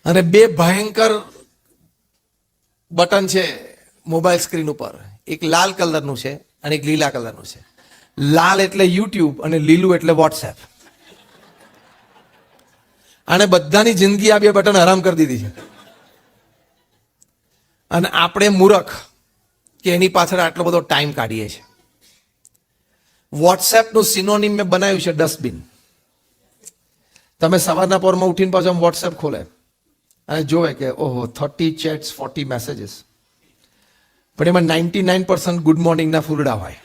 અને બે ભયંકર બટન છે મોબાઈલ સ્ક્રીન ઉપર, એક લાલ કલરનું છે અને એક લીલા કલરનું છે. લાલ એટલે યુટ્યુબ અને લીલું એટલે વોટ્સએપ. અને બધાની જિંદગી આ બે બટન હરામ કરી દીધી છે. અને આપણે મૂર્ખ કે એની પાછળ આટલો બધો ટાઈમ કાઢીએ છીએ. વોટ્સએપનું સિનોનિમ મેં બનાવ્યું છે ડસ્ટબિન. તમે સવારના પોરમાં ઉઠીને પાછો વોટ્સએપ ખોલે અને જોવે કે ઓહો 30 ચેટ્સ 40 મેસેજીસ, પણ એમાં 99% ગુડ મોર્નિંગના ફૂલડા હોય.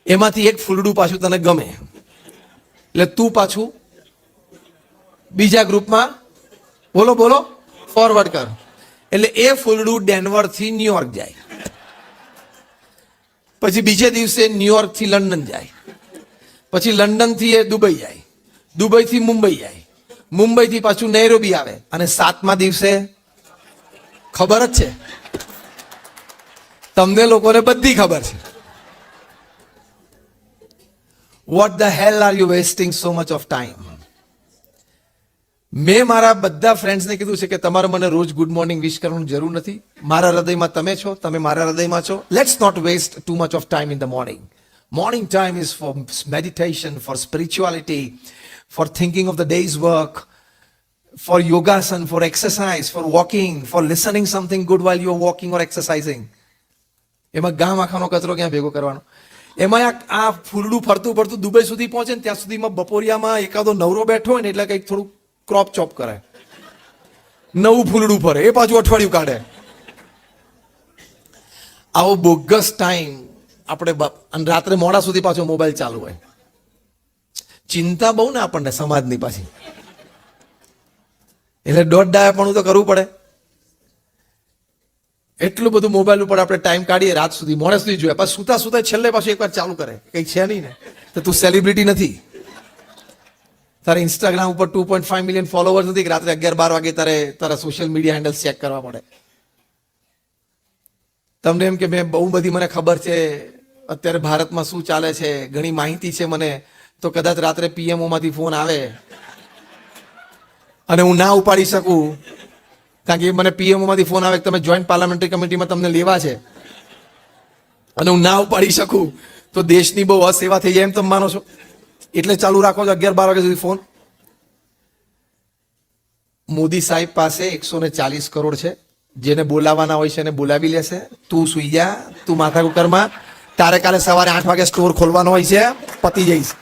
એમાંથી એક ફૂલડું પાછું તને ગમે એટલે તું પાછું બીજા ગ્રુપમાં બોલો બોલો ફોરવર્ડ કર. એટલે એ ફૂલડું ડેનવર થી ન્યુયોર્ક જાય, પછી બીજે દિવસે ન્યુયોર્ક થી લંડન જાય, પછી લંડન થી એ દુબઈ જાય, દુબઈ થી મુંબઈ જાય, મુંબઈ થી પાછું નૈરોબી આવે, અને 7મા દિવસે ખબર જ છે તમને લોકોને બધી ખબર છે. Vote the hair are you wasting so much of time? મેં મારા બધા ફ્રેન્ડ્સને કીધું છે કે તમારે મને રોજ ગુડ મોર્નિંગ વિશ કરવાની જરૂર નથી. મારા હૃદયમાં તમે છો, તમે મારા હૃદયમાં છો. Let's not waste too much of time in the morning. Morning time is for meditation, for spirituality, for thinking of the day's work, for yogasan, for exercise, for walking, for listening something good while you are walking or exercising. એમાં ગામ આખાનો કચરો ક્યાં ભેગો કરવાનો? એમાં આ ફૂલડું ફરતું ફરતું દુબઈ સુધી પહોંચે ને ત્યાં સુધીમાં બપોરિયામાં એકાદો નવરો બેઠો હોય ને એટલે કંઈક થોડું ક્રોપ ચોપ કરે, નવું ફૂલડું ફરે, એ પાછું અઠવાડિયું કાઢે. આવો બોગસ ટાઈમ આપણે રાત્રે મોડા સુધી પાછો મોબાઈલ ચાલુ હોય. ચિંતા બહુ ને આપણને સમાજની પાછી, એટલે દોઢ ડાયાપણું તો કરવું પડે. એટલું બધું મોબાઈલ ઉપર આપણે ટાઈમ કાઢીએ રાત સુધી, મોડે સુધી જોઈએ, પછી સુતા સુતા છેલ્લે પાછું એકવાર ચાલુ કરે. કંઈક છે નહીં ને તો તું સેલિબ્રિટી નથી, તારે ઇન્સ્ટાગ્રામ ઉપર 2.5 મિલિયન ફોલોવર્સ નથી કે રાત્રે 11-12 વાગે તારા સોશિયલ મીડિયા હેન્ડલ્સ ચેક કરવા પડે. તમને એમ કે મેં બહુ બધી મને ખબર છે અત્યારે ભારતમાં શું ચાલે છે, ઘણી માહિતી છે મને, તો કદાચ રાત્રે પીએમઓ માંથી ફોન આવે અને હું ના ઉપાડી શકું, કારણ કે મને પીએમઓ માંથી ફોન આવે કે તમે જોઈન્ટ પાર્લામેન્ટરી કમિટીમાં તમને લેવા છે, અને હું ના ઉપાડી શકું તો દેશની બહુ અસેવા થઈ જાય એમ તમે માનો છો? એટલે ચાલુ રાખો છો 11-12 વાગ્યા સુધી ફોન. મોદી સાહેબ પાસે 140 કરોડ છે, જેને બોલાવાના હોય છે એને બોલાવી લેશે. તું સુઈ જા, તું માથા કુકરમાં, તારે કાલે સવારે 8 વાગે સ્ટોર ખોલવાનો હોય છે, પતી જઈશ.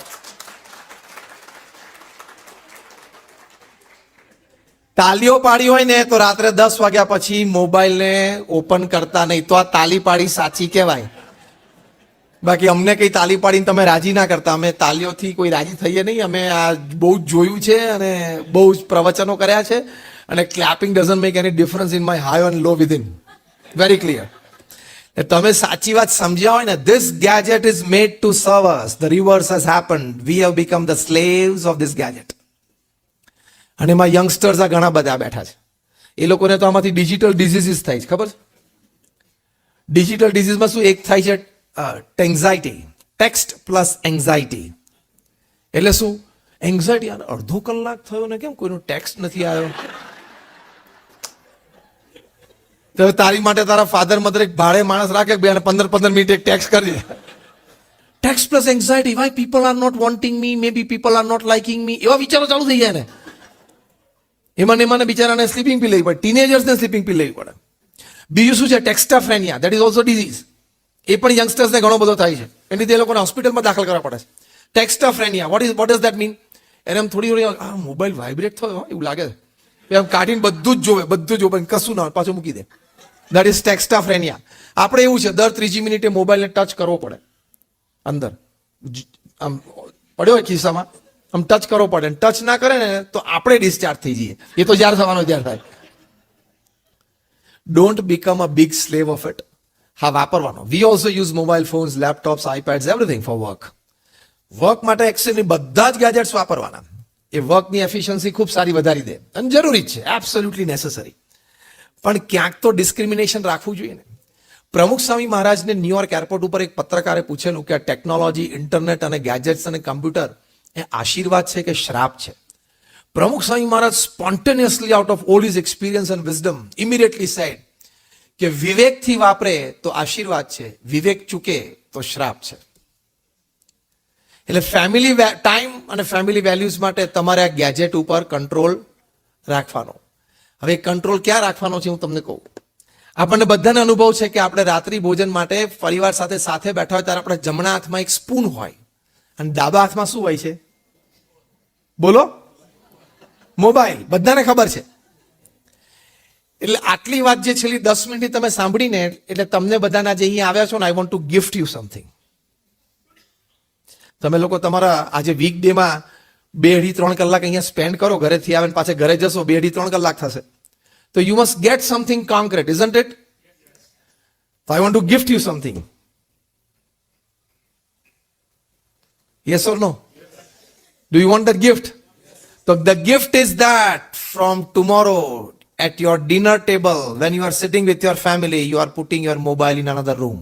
તાલીઓ પાડી હોય ને તો રાત્રે 10 વાગ્યા પછી મોબાઈલને ઓપન કરતા નહીં, તો આ તાલી પાડી સાચી કહેવાય. બાકી અમને કઈ તાલી પાડીને તમે રાજી ના કરતા. અમે તાલીઓથી કોઈ રાજી થઈએ નહીં. અમે આ બહુ જ જોયું છે અને બહુ જ પ્રવચનો કર્યા છે, અને clapping doesn't make any difference in my high and low within. Very clear. તમે સાચી વાત સમજ્યા હોય ને, this gadget is made to serve us. The reverse has happened. We have become the slaves of this gadget. અને એમાં youngsters આ ઘણા બધા બેઠા છે. એ લોકોને તો આમાંથી ડિજિટલ ડિઝીઝીસ થાય છે, ખબર છે? ડિજિટલ ડિઝીઝમાં શું એક થાય છે? એન્ઝાઇટી. Text plus anxiety. એટલે શું? એન્ઝાઇટી, અડધો કલાક થયો ને કેમ કોઈનો ટેક્સ્ટ નથી આવ્યો? તો તારી માટે તારા ફાધર મધર એક ભાડે માણસ રાખે, 15 મિનિટ એક ટેક્સ્ટ કરી દે. Text plus anxiety. Why people are not wanting me, maybe people are not liking me, એવા વિચારો ચાલુ થઈ જાય ને. એમાં એમાં બિચારાને સ્લીપિંગ પીલ લેવી પડે, ટીનેજર્સને સ્લીપિંગ પીલ લેવી પડે. બીજું શું છે? Textaphrenia. That is also disease. એ પણ યંગસ્ટર્સને ઘણો બધો થાય છે, એની લીધે એ લોકોને હોસ્પિટલમાં દાખલ કરવા પડે છે. ટેક્સ્ટાફ્રેનિયા, વોટ ડઝ દેટ મીન? એને એમ થોડી આ મોબાઈલ વાઇબ્રેટ થયો એવું લાગે છે, એમ કાઢીને બધું જ જોવે, બધું જોવે, કશું ના પાછું મૂકી દે. That is ટેક્સ્ટાફ્રેનિયા. આપણે એવું છે, દર 3 મિનિટે મોબાઈલને ટચ કરવો પડે. અંદર આમ પડ્યો હોય ખિસ્સામાં, આમ ટચ કરવો પડે. ટચ ના કરે ને તો આપણે ડિસ્ચાર્જ થઈ જઈએ. એ તો જ્યારે થવાનો ત્યારે થાય. Don't become a big slave of it. હા, વાપરવાનો. We also use mobile phones, laptops, iPads, everything for work. Work માટે એક્ચ્યુઅલી બધા જ ગેજેટ્સ વાપરવાના. એ વર્કની એફિશિયન્સી ખૂબ સારી વધારી દે, અને જરૂરી જ છે, એબ્સોલ્યુટલી નેસેસરી. પણ ક્યાંક તો ડિસ્ક્રિમિનેશન રાખવું જોઈએ ને. પ્રમુખ સ્વામી મહારાજને ન્યુયોર્ક એરપોર્ટ ઉપર એક પત્રકારે પૂછેલું કે આ ટેકનોલોજી, ઇન્ટરનેટ અને ગેજેટ્સ અને કમ્પ્યુટર એ આશીર્વાદ છે કે શ્રાપ છે? Pramukh Swami Maharaj spontaneously out of all his experience and wisdom immediately said કે વિવેકથી વાપરે તો આશીર્વાદ છે, વિવેક ચૂકે તો શ્રાપ છે. એટલે ફેમિલી ટાઈમ અને ફેમિલી વેલ્યુઝ માટે તમારે આ ગેજેટ ઉપર કંટ્રોલ રાખવાનો. હવે કંટ્રોલ ક્યાં રાખવાનો છે હું તમને કહું. આપણને બધાને અનુભવ છે કે આપણે રાત્રિ ભોજન માટે પરિવાર સાથે સાથે બેઠા હોય ત્યારે આપણે જમણા હાથમાં એક સ્પૂન હોય અને ડાબા હાથમાં શું હોય છે? બોલો. મોબાઈલ. બધાને ખબર છે. એટલે આટલી વાત જે છેલ્લી 10 મિનિટની તમે સાંભળીને એટલે તમને બધાના જે અહીંયા આવ્યા છો ને, I want to gift you something. તમે લોકો તમારા આજે વીક ડેમાં 2-3 કલાક અહીંયા સ્પેન્ડ કરો, ઘરેથી આવે પાછા ઘરે જશો 2-3 કલાક થશે. તો you must get something concrete, isn't it? So I want to gift you something. Yes or no? Do you want that gift? So the gift is that from tomorrow at your dinner table, when you are sitting with your family, you are putting your mobile in another room.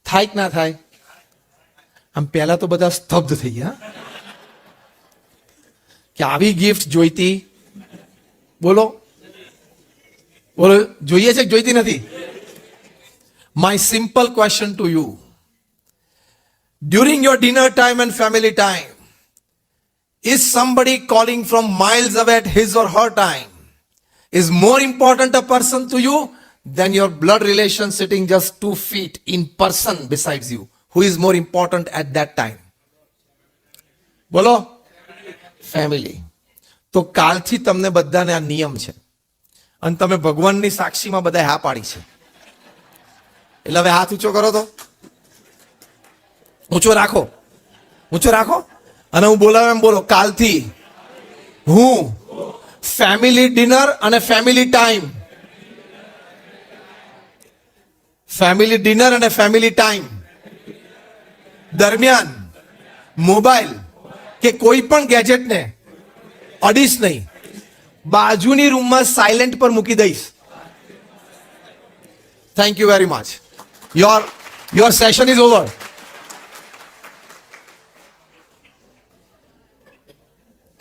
થાય કે ના થાય? આમ પહેલા તો બધા સ્તબ્ધ થઈ ગયા કે આવી ગિફ્ટ જોઈતી. બોલો બોલો, જોઈએ છે કે જોઈતી નથી? My simple question to you, during your dinner time and family time, is somebody calling from miles away at his or her time is more important a person to you than your blood relation sitting just 2 feet in person besides you? Who is more important at that time? બોલો. Family. તો કાલથી તમને બધાને આ નિયમ છે અને તમે ભગવાનની સાક્ષીમાં બધા હા પાડી છે. એટલે હવે હાથ ઊંચો કરો, તો ઊંચો રાખો, ઊંચો રાખો અને હું બોલાવ એમ બોલો. કાલથી હું ફેમિલી ડિનર અને ફેમિલી ટાઈમ, ફેમિલી ડિનર અને ફેમિલી ટાઈમ દરમિયાન મોબાઈલ કે કોઈ પણ ગેજેટને અડીશ નહીં, બાજુની રૂમમાં સાયલેન્ટ પર મૂકી દઈશ. Thank you very much. Your session is over.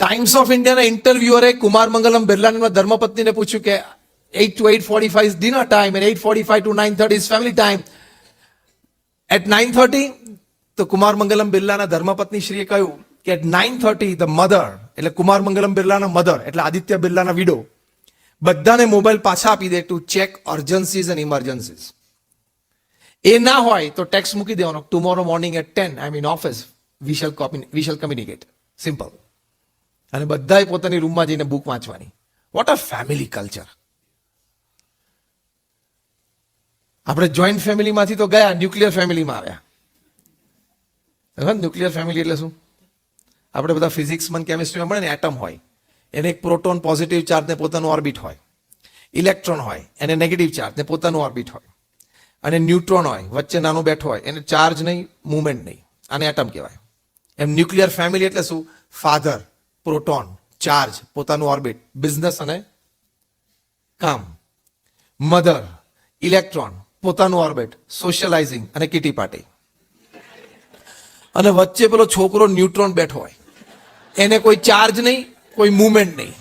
Times of ઇન્ડિયાના ઇન્ટરવ્યુઅરે કુમાર મંગલમ બિરલાની ધર્મપત્નીને પૂછ્યું કે 8 to 8:45 is dinner time and 8:45 to 9:30 is family time. At 9:30, તો કુમાર મંગલમ બિરલાના ધર્મપત્ની શ્રીએ કહ્યું કે at 9:30 the mother, એટલે કુમાર મંગલમ બિરલાના મધર એટલે આદિત્ય બિરલાના વિડો, બધાને મોબાઈલ પાછા આપી દે ટુ ચેક અર્જન્સીઝ એન્ડ ઇમરજન્સીઝ. એ ના હોય તો ટેક્સ્ટ મૂકી દેવાનો, tomorrow morning at 10 I am in office, we shall communicate. Simple. અને બધાએ પોતાની રૂમમાં જઈને બુક વાંચવાની. What a family culture. આપણે જોઈન્ટ ફેમિલીમાંથી તો ગયા, ન્યુક્લિયર ફેમિલીમાં આવ્યા. ન્યુક્લિયર ફેમિલી એટલે શું? આપણે બધા ફિઝિક્સમાં કેમિસ્ટ્રીમાં મળે ને, એટમ હોય, એને એક પ્રોટોન પોઝિટિવ ચાર્જ ને પોતાનું ઓર્બિટ હોય, ઇલેક્ટ્રોન હોય એને નેગેટિવ ચાર્જ ને પોતાનું ઓર્બિટ હોય, અને ન્યુટ્રોન હોય વચ્ચે નાનું બેઠો હોય, એને ચાર્જ નહીં, મુવમેન્ટ નહીં, આને એટમ કહેવાય. એમ ન્યુક્લિયર ફેમિલી એટલે શું? ફાધર, પ્રોટોન, ચાર્જ, પોતાનું ઓર્બિટ, બિઝનેસ અને કામ. મધર, ઇલેક્ટ્રોન, પોતાનું ઓર્બિટ, સોશિયલાઇઝિંગ અને કિટી પાર્ટી. અને વચ્ચે પેલો છોકરો ન્યુટ્રોન બેઠો હોય, એને કોઈ ચાર્જ નહીં, કોઈ મુવમેન્ટ નહીં.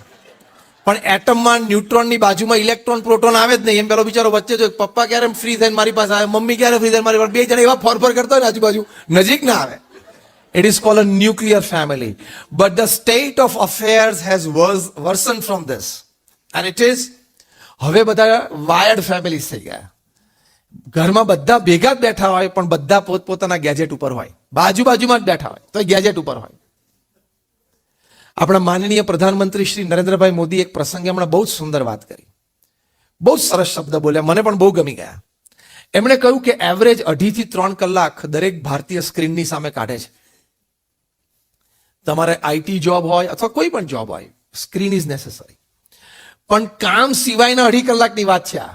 પણ એટમમાં ન્યુટ્રોનની બાજુમાં ઇલેક્ટ્રોન પ્રોટોન આવે જ નહીં. એમ પેલો બિચારો વચ્ચે જો પપ્પા ક્યારે ફ્રી થઈને મારી પાસે આવે, મમ્મી ક્યારે ફ્રી થઈને મારી પાસે, બે જણા એવા ફોરફોર કરતા હોય ને આજુબાજુ, નજીક ના આવે. It is called a nuclear family. But the state of affairs has worsened from this. And it is, હવે બધા વાયર્ડ ફેમિલીઝ થઈ ગયા. ઘરમાં બધા ભેગા જ બેઠા હોય પણ બધા પોતપોતાના ગેજેટ ઉપર હોય, બાજુમાં જ બેઠા હોય તો ગેજેટ ઉપર હોય. આપણા માનનીય પ્રધાનમંત્રી શ્રી નરેન્દ્રભાઈ મોદી એક પ્રસંગે હમણાં બહુ જ સુંદર વાત કરી, બહુ જ સરસ શબ્દ બોલ્યા, મને પણ બહુ ગમી ગયા. એમણે કહ્યું કે એવરેજ 2.5 થી 3 કલાક દરેક ભારતીય સ્ક્રીનની સામે કાઢે છે. તમારે આઈટી જોબ હોય અથવા કોઈ પણ જોબ હોય, સ્ક્રીન ઇઝ નેસેસરી. પણ કામ સિવાયના 2.5 કલાકની વાત છે આ.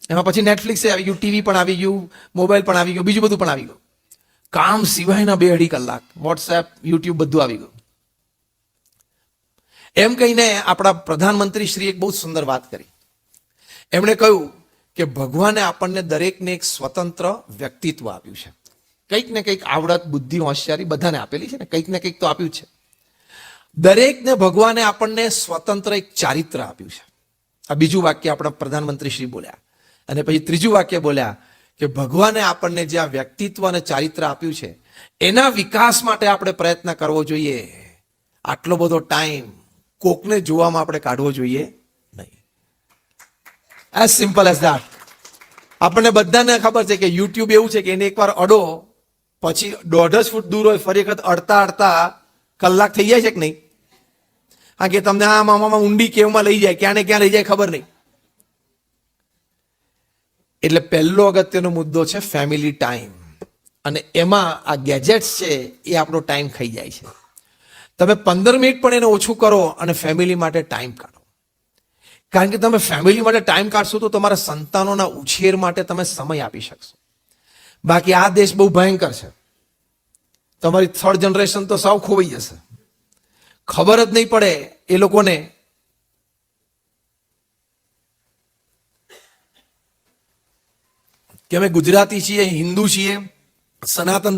એમાં પછી નેટફ્લિક્સ આવી ગયું, ટીવી પણ આવી ગયું, મોબાઈલ પણ આવી ગયું, બીજું બધું પણ આવી ગયું. કામ સિવાયના 2-2.5 કલાક, વોટ્સએપ, યુટ્યુબ બધું આવી ગયું. એમ કહીને આપણા પ્રધાનમંત્રી શ્રી એક બહુ સુંદર વાત કરી. એમણે કહ્યું કે ભગવાને આપણને દરેકને એક સ્વતંત્ર વ્યક્તિત્વ આપ્યું છે. કંઈક ને કંઈક આવડત, બુદ્ધિ, હોશિયારી બધાને આપેલી છે ને, કંઈક ને કંઈક તો આપ્યું છે. દરેકને ભગવાને આપણને સ્વતંત્ર એક ચારિત્ર આપ્યું છે. આ બીજું વાક્ય આપણા પ્રધાનમંત્રી શ્રી બોલ્યા. અને પછી ત્રીજું વાક્ય બોલ્યા કે ભગવાને આપણને જે આ વ્યક્તિત્વ અને ચારિત્ર આપ્યું છે એના વિકાસ માટે આપણે પ્રયત્ન કરવો જોઈએ. આટલો બધો ટાઈમ કોકને જોવામાં આપણે કાઢવો જોઈએ નહીં. As simple as that. આપણને બધાને ખબર છે કે યુટ્યુબ એવું છે કે એને એકવાર અડો પછી 1.5 ફૂટ દૂર હોય ફરી વખત અડતા કલાક થઈ જાય છે કે નહીં? હા, કે તમને આમાં ઊંડી કેવમાં લઈ જાય, ક્યાં ને ક્યાં લઈ જાય ખબર નહીં. એટલે પહેલો અગત્યનો મુદ્દો છે ફેમિલી ટાઈમ. અને એમાં આ ગેજેટ્સ છે એ આપણો ટાઈમ ખાઈ જાય છે. તમે 15 મિનિટ પણ એને ઓછું કરો અને ફેમિલી માટે ટાઈમ કાઢો. કારણ કે તમે ફેમિલી માટે ટાઈમ કાઢશો તો તમારા સંતાનોના ઉછેર માટે તમે સમય આપી શકશો. બાકી આ દેશ બહુ ભયંકર છે. તમારી 3rd જનરેશન તો સાવ ખોવાઈ જશે. ખબર જ નહીં પડે એ લોકોને કે અમે ગુજરાતી છીએ, હિન્દુ છીએ, સનાતન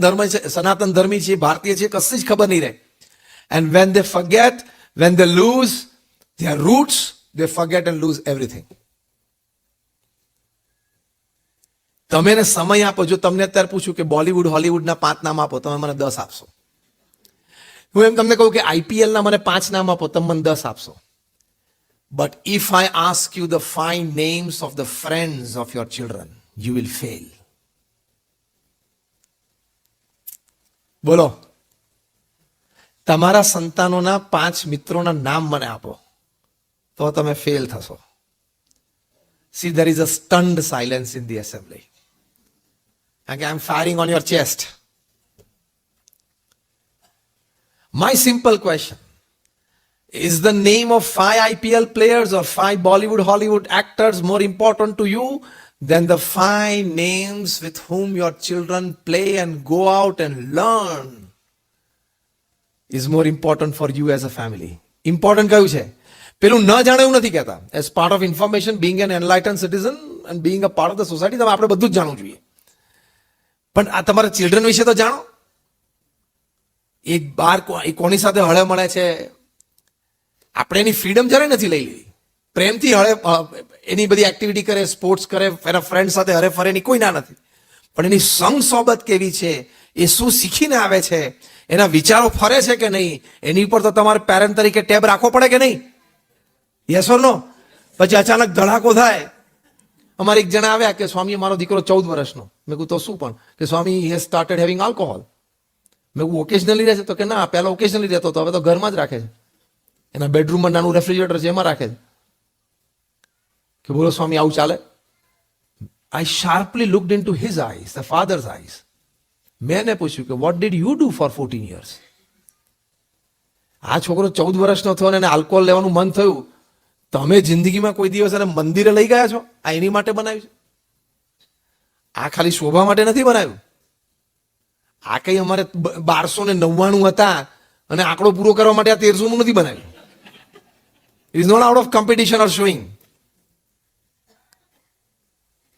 ધર્મી છીએ, ભારતીય છીએ, કશી જ ખબર નહીં રહે. And when they forget, when they lose their roots, they forget and lose everything. તમે એને સમય આપો. જો તમને અત્યારે પૂછું કે બોલિવૂડ, હોલિવૂડના 5 નામ આપો, તમે મને 10 આપશો. હું એમ તમને કહું કે IPL ના મને 5 નામ આપો, તમે મને 10 આપશો. But if I ask you the 5 names of the friends of your children, you will fail. બોલો, તમારા સંતાનોના 5 મિત્રોના નામ મને આપો તો તમે ફેલ થશો. See, there is a stunned silence in the assembly. Okay, I'm firing on your chest. My simple question: is the name of 5 IPL players or 5 Bollywood, Hollywood actors more important to you than the 5 names with whom your children play and go out and learn? Is more important for you as a family. Important કયું છે? પેલું ન જાણે એવું નથી કહેતા. As part of information, being an enlighten citizen and being a part of the society, તમે આપણે બધું જ જાણવું જોઈએ. પણ આ તમારા ચિલ્ડ્રન વિશે તો જાણો. એક બાર કોની સાથે હળે મળે છે, આપણે એની ફ્રીડમ જરાય નથી લઈ લીધી. પ્રેમથી હળે એની બધી એક્ટિવિટી કરે, સ્પોર્ટ્સ કરે, એના ફ્રેન્ડ સાથે હરે ફરે, એની કોઈ ના નથી. પણ એની સંગ સોબત કેવી છે, એ શું શીખીને આવે છે, એના વિચારો ફરે છે કે નહીં, એની ઉપર તો તમારે પેરેન્ટ તરીકે ટેબ રાખવો પડે કે નહીં? યસ ઓર નો? પછી અચાનક ધડાકો થાય. અમારે એક જણા આવ્યા કે સ્વામી, મારો દીકરો 14 વર્ષનો. મેં કહ્યું તો શું? પણ કે Swami, he has started having alcohol. મેં કહ્યું ઓકેશનલી રહે છે? તો કે ના, પહેલા ઓકેશનલી રહેતો હતો, હવે તો ઘરમાં જ રાખે છે. એના બેડરૂમમાં નાનું રેફ્રિજરેટર છે, એમાં રાખે છે. કે બોલો સ્વામી, આવું ચાલે? I sharply looked into his eyes, the father's eyes. મેં એને પૂછ્યું કે what did you do for 14 years? આ છોકરો 14 વર્ષનો થયો અને એને આલ્કોહોલ લેવાનું મન થયું. તમે જિંદગીમાં કોઈ દિવસ એને મંદિરે લઈ ગયા છો? આ એની માટે બનાવ્યું છે? આ ખાલી શોભા માટે નથી બનાવ્યું. આ કઈ અમારે 1299 હતા અને આંકડો પૂરો કરવા માટે આ 1300 નથી બનાવ્યું. It is not out of competition or showing.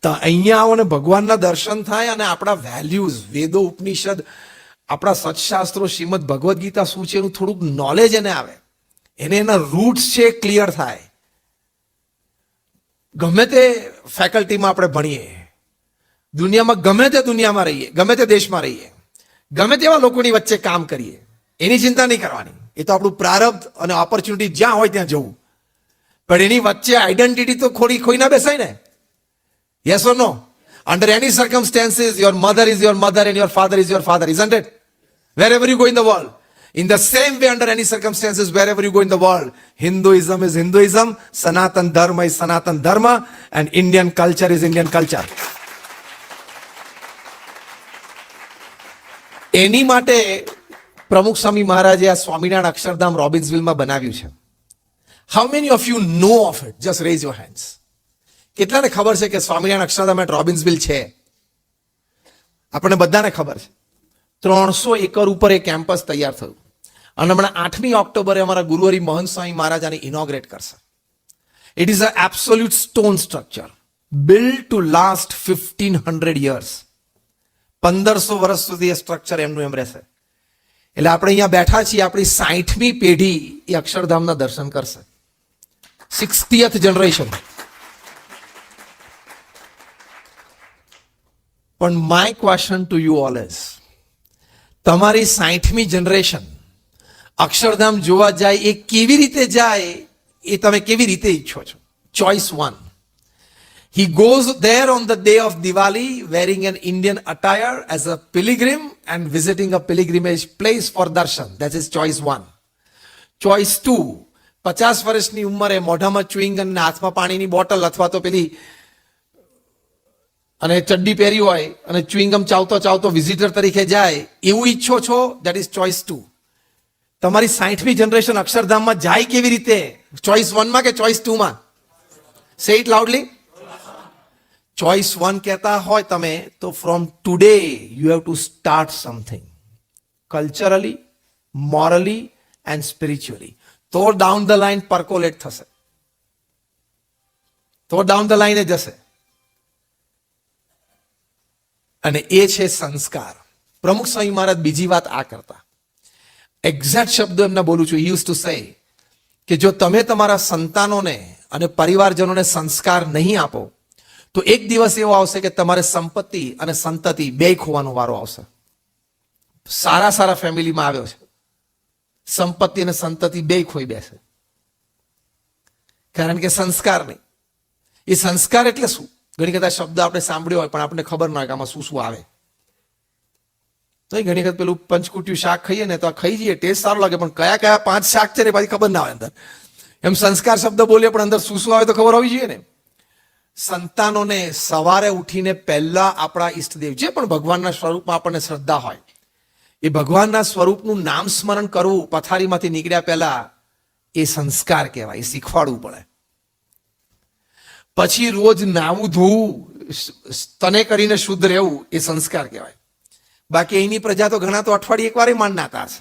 તો અહીંયા આવો ને ભગવાનના દર્શન થાય અને આપણા વેલ્યુઝ, વેદો, ઉપનિષદ, આપણા સત્શાસ્ત્રો, શ્રીમદ ભગવદ્ ગીતા શું છે એનું થોડુંક નોલેજ એને આવે, એને એના રૂટ્સ છે ક્લિયર થાય. ગમે તે ફેકલ્ટીમાં આપણે ભણીએ, દુનિયામાં ગમે તે દુનિયામાં રહીએ, ગમે તે દેશમાં રહીએ, ગમે તેવા લોકોની વચ્ચે કામ કરીએ, એની ચિંતા નહીં કરવાની. એ તો આપણું પ્રારબ્ધ અને ઓપોર્ચ્યુનિટી જ્યાં હોય ત્યાં જવું. પણ એની વચ્ચે આઈડેન્ટિટી તો ખોઈ ના બેસાય ને. Yes or no? Under any circumstances, your mother is your mother and your father is your father, isn't it? Wherever you go in the world. In the same way, under any circumstances, wherever you go in the world, Hinduism is Hinduism, Sanatan Dharma is Sanatan Dharma, and Indian culture is Indian culture. એની માટે પ્રમુખ સ્વામી મહારાજે આ સ્વામિનારાયણ અક્ષરધામ રોબિન્સવિલમાં બનાવ્યું છે. How many of you know of it? Just raise your hands. કેટલાને ખબર છે કે Swaminarayan Akshardham at રોબિન્સવિલ છે? આપણને બધાને ખબર છે. 300 એકર ઉપર એ કેમ્પસ તૈયાર થયું અને હમણાં 8મી ઓક્ટોબરે અમારા ગુરુહરિ મહંત સ્વામી મહારાજ આને ઇનોગ્રેટ કરશે. It is a absolute stone structure build two last 1500 years. 1500 વર્ષ સુધી એ સ્ટ્રક્ચર એમનું એમ રહેશે. એટલે આપણે અહીંયા બેઠા છીએ, આપણી 60મી પેઢી એ અક્ષરધામના દર્શન કરશે. 60th generation. પણ my question to you all is, તમારી 60મી જનરેશન અક્ષરધામ જોવા જાય એ કેવી રીતે જાય, એ તમે કેવી રીતે ઈચ્છો છો? Choice 1. He goes there on the day of Diwali wearing an Indian attire as a pilgrim and visiting a pilgrimage place for darshan. That is choice 1. Choice 2, 50 વર્ષની ઉંમરે મોઢામાં ચ્યુઇંગ અને હાથમાં પાણીની બોટલ અથવા તો પેલી અને ચડ્ડી પહેરી હોય અને ચ્યુઇંગમ ચાવતો ચાવતો વિઝિટર તરીકે જાય એવું ઈચ્છો છો? That is choice 2. તમારી 60મી જનરેશન અક્ષરધામમાં જાય કેવી રીતે? ચોઇસ 1 માં કે ચોઇસ 2 માં? સે ઇટ લાઉડલી. ચોઇસ 1 કહેતા હોય તમે તો from today you have to start something culturally, મોરલી એન્ડ સ્પિરિચ્યુઅલી. તો ડાઉન ધ લાઈન પરકોલેટ થશે, તો ડાઉન ધ લાઈન જશે. અને એ છે સંસ્કાર. પ્રમુખ સ્વામી મહારાજ બીજી વાત આ કરતા, એક્ઝેક્ટ શબ્દો એમના બોલું છું, યુઝ ટુ સે કે જો તમે તમારા સંતાનોને અને પરિવારજનોને સંસ્કાર નહીં આપો તો એક દિવસ એવો આવશે કે તમારે સંપત્તિ અને સંતતિ બે ખોવાનો વારો આવશે. સારા સારા ફેમિલીમાં આવ્યો છે, સંપત્તિ અને સંતતિ બે ખોઈ બેસે, કારણ કે સંસ્કાર નહીં. એ સંસ્કાર એટલે શું? ઘણી કદાચ શબ્દ આપણે સાંભળ્યો હોય પણ આપણને ખબર ના હોય કે આમાં શું શું આવે. તો ઘણી વખત પેલું પંચકુટ્યું શાક ખાઈએ ને તો ખાઈ જઈએ, ટેસ્ટ સારો લાગે, પણ કયા કયા 5 શાક છે ને પાછી ખબર ના આવે અંદર. એમ સંસ્કાર શબ્દ બોલીએ પણ અંદર શું શું આવે તો ખબર હોવી જોઈએ ને. સંતાનોને સવારે ઉઠીને પહેલા આપણા ઈષ્ટદેવ જે પણ ભગવાનના સ્વરૂપમાં આપણને શ્રદ્ધા હોય એ ભગવાનના સ્વરૂપનું નામ સ્મરણ કરવું પથારીમાંથી નીકળ્યા પહેલા એ સંસ્કાર કહેવાય, એ શીખવાડવું પડે. પછી રોજ નાવું ધોવું, તને કરીને શુદ્ધ રહેવું એ સંસ્કાર કહેવાય. બાકી એની પ્રજા તો ઘણા તો અઠવાડિયે એકવાર માંડ નાતા હશે.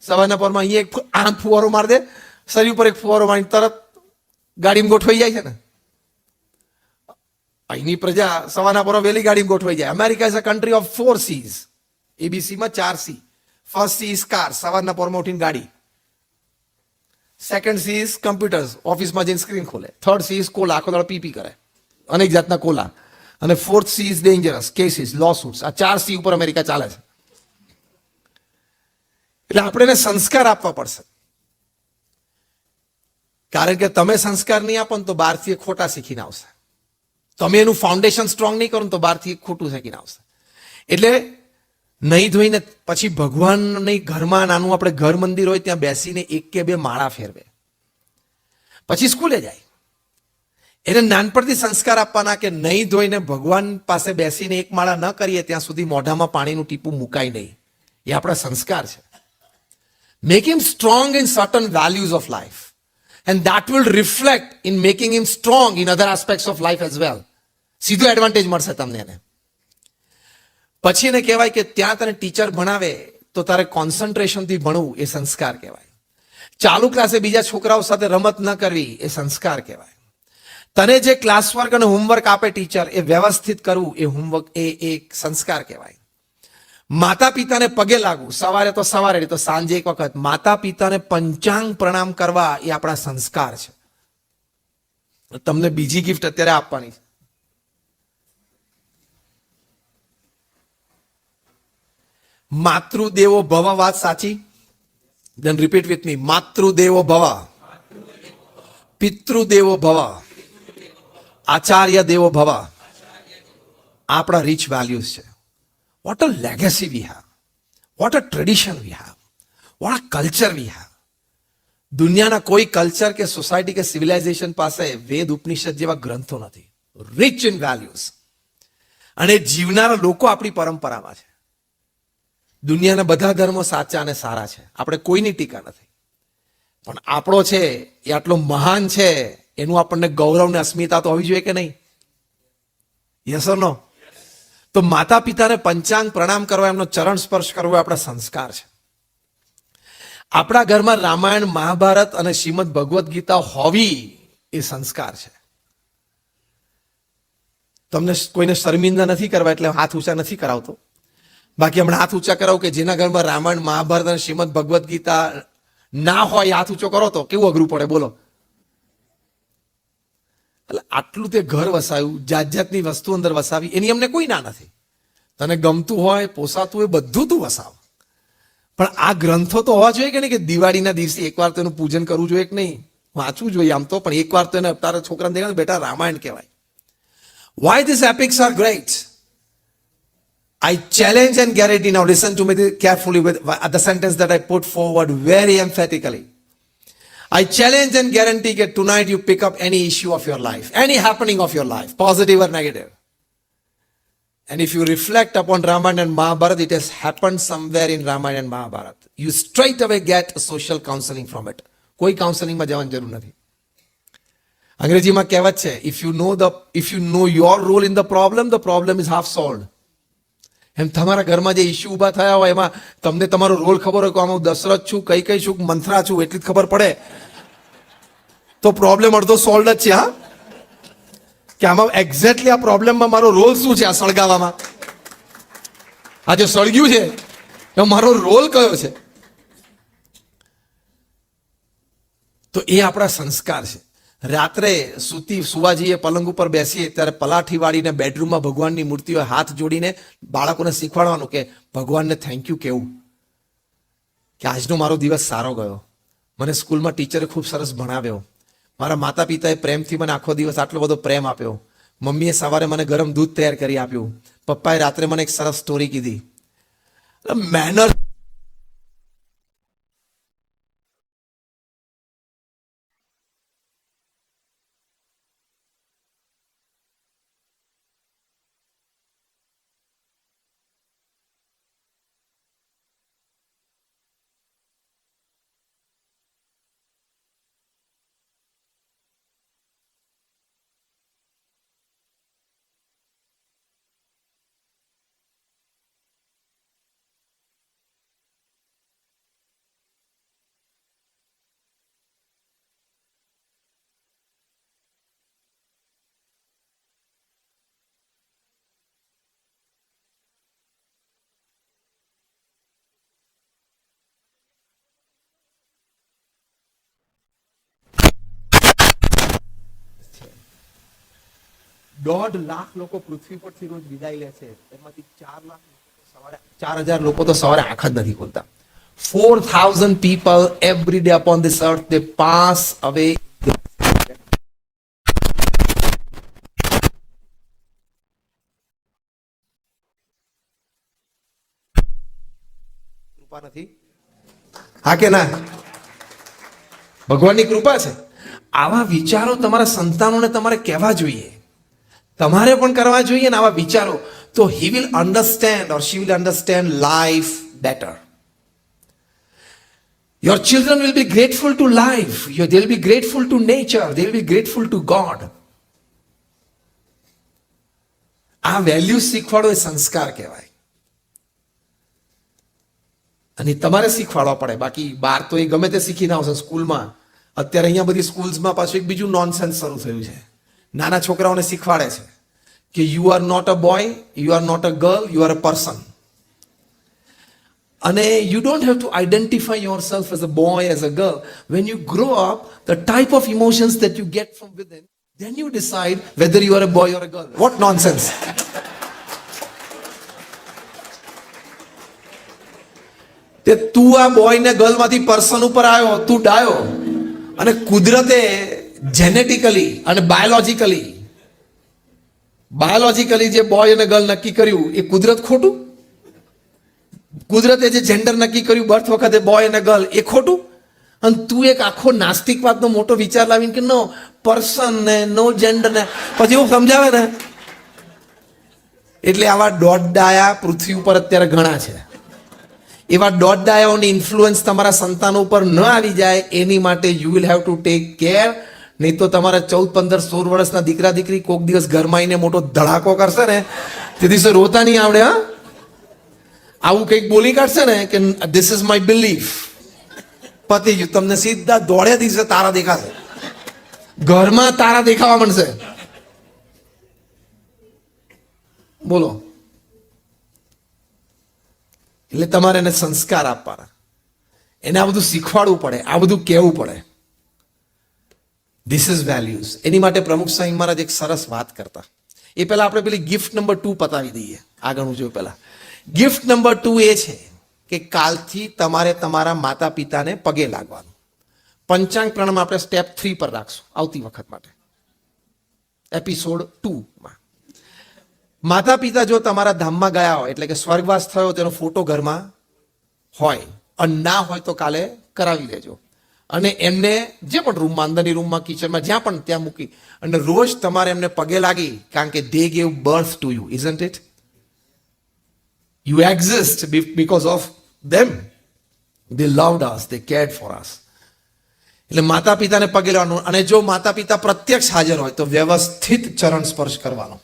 સવારના પરમાં અહીંયા એક આમ ફુવારો મારી દે, શરીર ઉપર એક ફુવારો મારી તરત ગાડીમાં ગોઠવાઈ જાય છે ને. અહીંની પ્રજા સવારના પરમાં વહેલી ગાડીમાં ગોઠવાઈ જાય. America is a country of 4 C's. એબીસીમાં 4 C. First C is car, સવારના પરમાં ઉઠીને ગાડી. સેકન્ડ સી ઇઝ કમ્પ્યુટર્સ, ઓફિસમાં જઈને સ્ક્રીન ખોલે. થર્ડ સી ઇઝ કોલા, આખો દાડો પીપી કરે, અનેક જાતના કોલા. અને fourth C is dangerous cases, lawsuits. આ 4 C ઉપર અમેરિકા ચાલે છે. એટલે આપણે એને સંસ્કાર આપવા પડશે, કારણ કે તમે સંસ્કાર નહીં આપો ને તો બહારથી ખોટા શીખીને આવશે. તમે એનું ફાઉન્ડેશન સ્ટ્રોંગ નહીં કરો ને તો બહારથી ખોટું શીખીને આવશે. એટલે નહીં ધોઈને પછી ભગવાનની ઘરમાં નાનું આપણે ઘર મંદિર હોય ત્યાં બેસીને 1 કે 2 માળા ફેરવે, પછી સ્કૂલે જાય. એને નાનપણથી સંસ્કાર આપવાના કે નહીં ધોઈને ભગવાન પાસે બેસીને 1 માળા ન કરીએ ત્યાં સુધી મોઢામાં પાણીનું ટીપું મુકાય નહીં. એ આપણા સંસ્કાર છે. Make him strong in certain values of life and that will reflect in making him strong in other aspects of life as well. સીધો એડવાન્ટેજ મળશે તમને એને. પછી એને કહેવાય કે ત્યાં તને ટીચર ભણાવે તો તારે કોન્સન્ટ્રેશનથી ભણવું, એ સંસ્કાર કહેવાય. ચાલુ ક્લાસે બીજા છોકરાઓ સાથે રમત ન કરવી, એ સંસ્કાર કહેવાય. તને જે ક્લાસ વર્ક અને હોમવર્ક આપે ટીચર એ વ્યવસ્થિત કરવું, એ હોમવર્ક એ એક સંસ્કાર કહેવાય. માતા પિતાને પગે લાગવું, સવારે તો સવારે તો સાંજે એક વખત માતા પિતાને પંચાંગ પ્રણામ કરવા, એ આપણા સંસ્કાર છે. તમને બીજી ગિફ્ટ અત્યારે આપવાની છે. માતૃદેવો ભવ, વાત સાચી? Then repeat with me. માતૃદેવો ભવ, પિતૃદેવો ભવ, આચાર્ય દેવો ભવ. આપણા રીચ વેલ્યુઝ છે. What a legacy we have, what a tradition we have, what a culture we have. દુનિયાના કોઈ કલ્ચર કે સોસાયટી કે સિવિલાઇઝેશન પાસે વેદ ઉપનિષદ જેવા ગ્રંથો નથી. Rich in values. અને જીવનારા લોકો આપણી પરંપરામાં છે. દુનિયાના બધા ધર્મો સાચા અને સારા છે, આપણે કોઈની ટીકા નથી, પણ આપણો છે એ આટલો મહાન છે એનું આપણને ગૌરવ ને અસ્મિતા તો હોવી જોઈએ કે નહીં? યસ ઓર નો? તો માતા પિતાને પંચાંગ પ્રણામ કરવા, એમનો ચરણ સ્પર્શ કરવો આપણા સંસ્કાર છે. આપણા ઘરમાં રામાયણ, મહાભારત અને શ્રીમદ ભગવદ્ ગીતા હોવી એ સંસ્કાર છે. તમને કોઈને શર્મિંદા નથી કરવા એટલે હાથ ઊંચા નથી કરાવતો. બાકી હમણાં હાથ ઊંચા કરાવું કે જેના ઘરમાં રામાયણ, મહાભારત અને શ્રીમદ ભગવદ્ ગીતા ના હોય હાથ ઊંચો કરો તો કેવું અઘરું પડે બોલો. એટલે આટલું તે ઘર વસાવ્યું, જાત જાતની વસ્તુ અંદર વસાવી, એની અમને કોઈ ના નથી. તને ગમતું હોય, પોસાતું હોય, બધું તું વસાવ. પણ આ ગ્રંથો તો હોવા જોઈએ કે નહીં, કે દિવાળીના દિવસે એકવાર તો એનું પૂજન કરવું જોઈએ કે નહીં, વાંચવું જોઈએ આમ તો, પણ એકવાર તો એને તારા છોકરાને દેખાય બેટા રામાયણ કહેવાય. Why these epics are great? I challenge and guarantee, now listen to me carefully with the sentence that I put forward very emphatically. I challenge and guarantee that tonight you pick up any issue of your life, any happening of your life, positive or negative. And if you reflect upon Ramayana and Mahabharata, it has happened somewhere in Ramayana and Mahabharata. You straight away get social counseling from it. કોઈ કાઉન્સેલિંગમાં જવાની જરૂર નથી. અંગ્રેજીમાં કહેવત છે, if you know your role in the problem is half solved. એમ તમારા ઘરમાં જે ઇશ્યુ ઊભા થયા હોય એમાં તમને તમારો રોલ ખબર હોય કે આમાં હું દશરથ છું, કઈ છું, મંથરા છું, એટલી જ ખબર પડે તો પ્રોબ્લેમ અડધો સોલ્વ જ છે. હા, કે આમાં એક્ઝેક્ટલી આ પ્રોબ્લેમમાં મારો રોલ શું છે, આ સળગાવામાં, આ જે સળગ્યું છે એમાં મારો રોલ કયો છે. તો એ આપણા સંસ્કાર છે. રાત્રે સુવા જઈએ, પલંગ ઉપર બેસીએ ત્યારે પલાઠી વાળીને બેડરૂમમાં ભગવાનની મૂર્તિઓ હાથ જોડીને બાળકોને શીખવાડવાનું કે ભગવાનને થેન્ક યુ કહેવું કે આજનો મારો દિવસ સારો ગયો, મને સ્કૂલમાં ટીચરે ખૂબ સરસ ભણાવ્યો, મારા માતા પિતાએ પ્રેમથી મને આખો દિવસ આટલો બધો પ્રેમ આપ્યો, મમ્મીએ સવારે મને ગરમ દૂધ તૈયાર કરી આપ્યું, પપ્પાએ રાત્રે મને એક સરસ સ્ટોરી કીધી. મેનર દોઢ લાખ લોકો પૃથ્વી પરથી રોજ વિદાય લે છે, એમાંથી 4,000 લોકો તો સવારે આંખ જ નથી ખોલતા. 4,000 people every day upon this earth, they pass away. કૃપા નથી? હા કે ના? ભગવાનની કૃપા છે. આવા વિચારો તમારા સંતાનોને તમારે કહેવા જોઈએ, તમારે પણ કરવા જોઈએ ને આવા વિચારો. તો he will understand or she will understand life better. Your children will be grateful to life. They will be grateful to nature. They will be grateful to God. આ વેલ્યુ શીખવાડો એ સંસ્કાર કહેવાય, અને તમારે શીખવાડવા પડે. બાકી બહાર તો એ ગમે તે શીખીને આવશે. સ્કૂલમાં અત્યારે અહીંયા બધી સ્કૂલ્સમાં પાછું એક બીજું નોનસેન્સ શરૂ થયું છે. નાના છોકરાઓને શીખવાડે છે કે you are not a boy, you are not a girl, you are a person. અને you don't have to identify yourself as a boy, as a girl. When you grow up, the type of emotions that you get from within, then you decide whether you are a boy or a girl. What nonsense! તે તું આ boy ને girl માંથી person ઉપર આવ્યો, તું ડાયો, અને કુદરતે જેનેટિકલી અને બાયોલોજીકલી જે બોય અને ગર્લ નક્કી કર્યું એ કુદરત ખોટું? કુદરતે જે જેન્ડર નક્કી કર્યું બર્થ વખતે બોય અને ગર્લ એ ખોટું? અને તું એક આખો નાસ્તિકવાદનો મોટો વિચાર લાવીને કે નો પર્સન ને નો જેન્ડર ને પછી એવું સમજાવે ને. એટલે આવા દોડડાયા પૃથ્વી ઉપર અત્યારે ઘણા છે. એવા દોડડાયાઓની ઇન્ફ્લુઅન્સ તમારા સંતાનો ઉપર ન આવી જાય એની માટે you will have to take care. નહીં તો તમારા 14, 15, 16 વર્ષના દીકરા દીકરી કોક દિવસ ઘરમાં આવીને મોટો ધડાકો કરશે ને તે દિવસે રોતા નહીં આવડે. હા, આવું કંઈક બોલી કાઢશે ને કે ધીસ ઇઝ માય બિલીફ, પતી ગયું. તમને સીધા દોડે દિવસે તારા દેખાશે, ઘરમાં તારા દેખાવા મળશે. બોલો. એટલે તમારે એને સંસ્કાર આપવાના, એને આ બધું શીખવાડવું પડે, આ બધું કહેવું પડે. This is values. એની માટે પ્રમુખ સ્વામી મહારાજ એક સરસ વાત કરતા. એ પહેલા આપણે પેલી ગિફ્ટ નંબર 2 પતાવી દઈએ. આગળનું જોયું પહેલા. ગિફ્ટ નંબર 2 એ છે કે કાલથી તમારે તમારા માતા પિતાને પગે લાગવાનું. પંચાંગ પ્રણામ આપણે સ્ટેપ 3 પર રાખશું આવતી વખત માટે, એપિસોડ 2માં. માતા પિતા જો તમારા ધામમાં ગયા હોય, એટલે કે સ્વર્ગવાસ થયો, તેનો ફોટો ઘરમાં હોય અને ના હોય તો કાલે કરાવી લેજો. અને એમને જે પણ રૂમમાં, અંદરની રૂમમાં, કિચનમાં, જ્યાં પણ ત્યાં મૂકી અને રોજ તમારે એમને પગે લાગી, કારણ કે they gave birth to you, isn't it? You exist because of them. They loved us, they cared for us. એટલે માતા પિતાને પગે લાગવાનું. અને જો માતા પિતા પ્રત્યક્ષ હાજર હોય તો વ્યવસ્થિત ચરણ સ્પર્શ કરવાનો.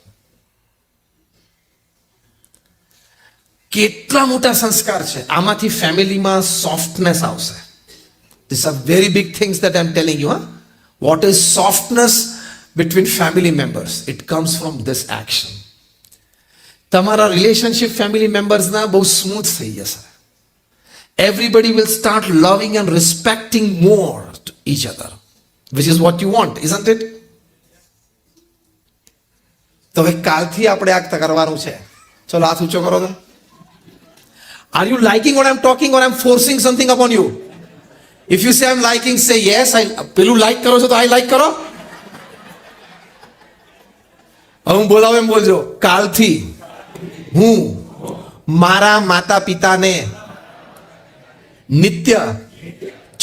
કેટલા મોટા સંસ્કાર છે આમાંથી. ફેમિલીમાં સોફ્ટનેસ આવશે. These are very big things that I'm telling you. What is softness between family members? It comes from this action. તમારા રિલેશનશિપ ફેમિલી મેમ્બર્સના બહુ સ્મૂથ થઈ જશે. Everybody will start loving and respecting more to each other, which is what you want, isn't it? તો હવે કાલથી આપણે આ કરવાનું છે. ચલો હાથ ઊંચો કરો તો. Are you liking what I'm talking or I'm forcing something upon you? If you say I'm liking, say yes. પેલું લાઈક કરો છો તો I like કરો. હવે હું બોલાવું એમ બોલજો. કાલથી હું મારા માતા પિતાને નિત્ય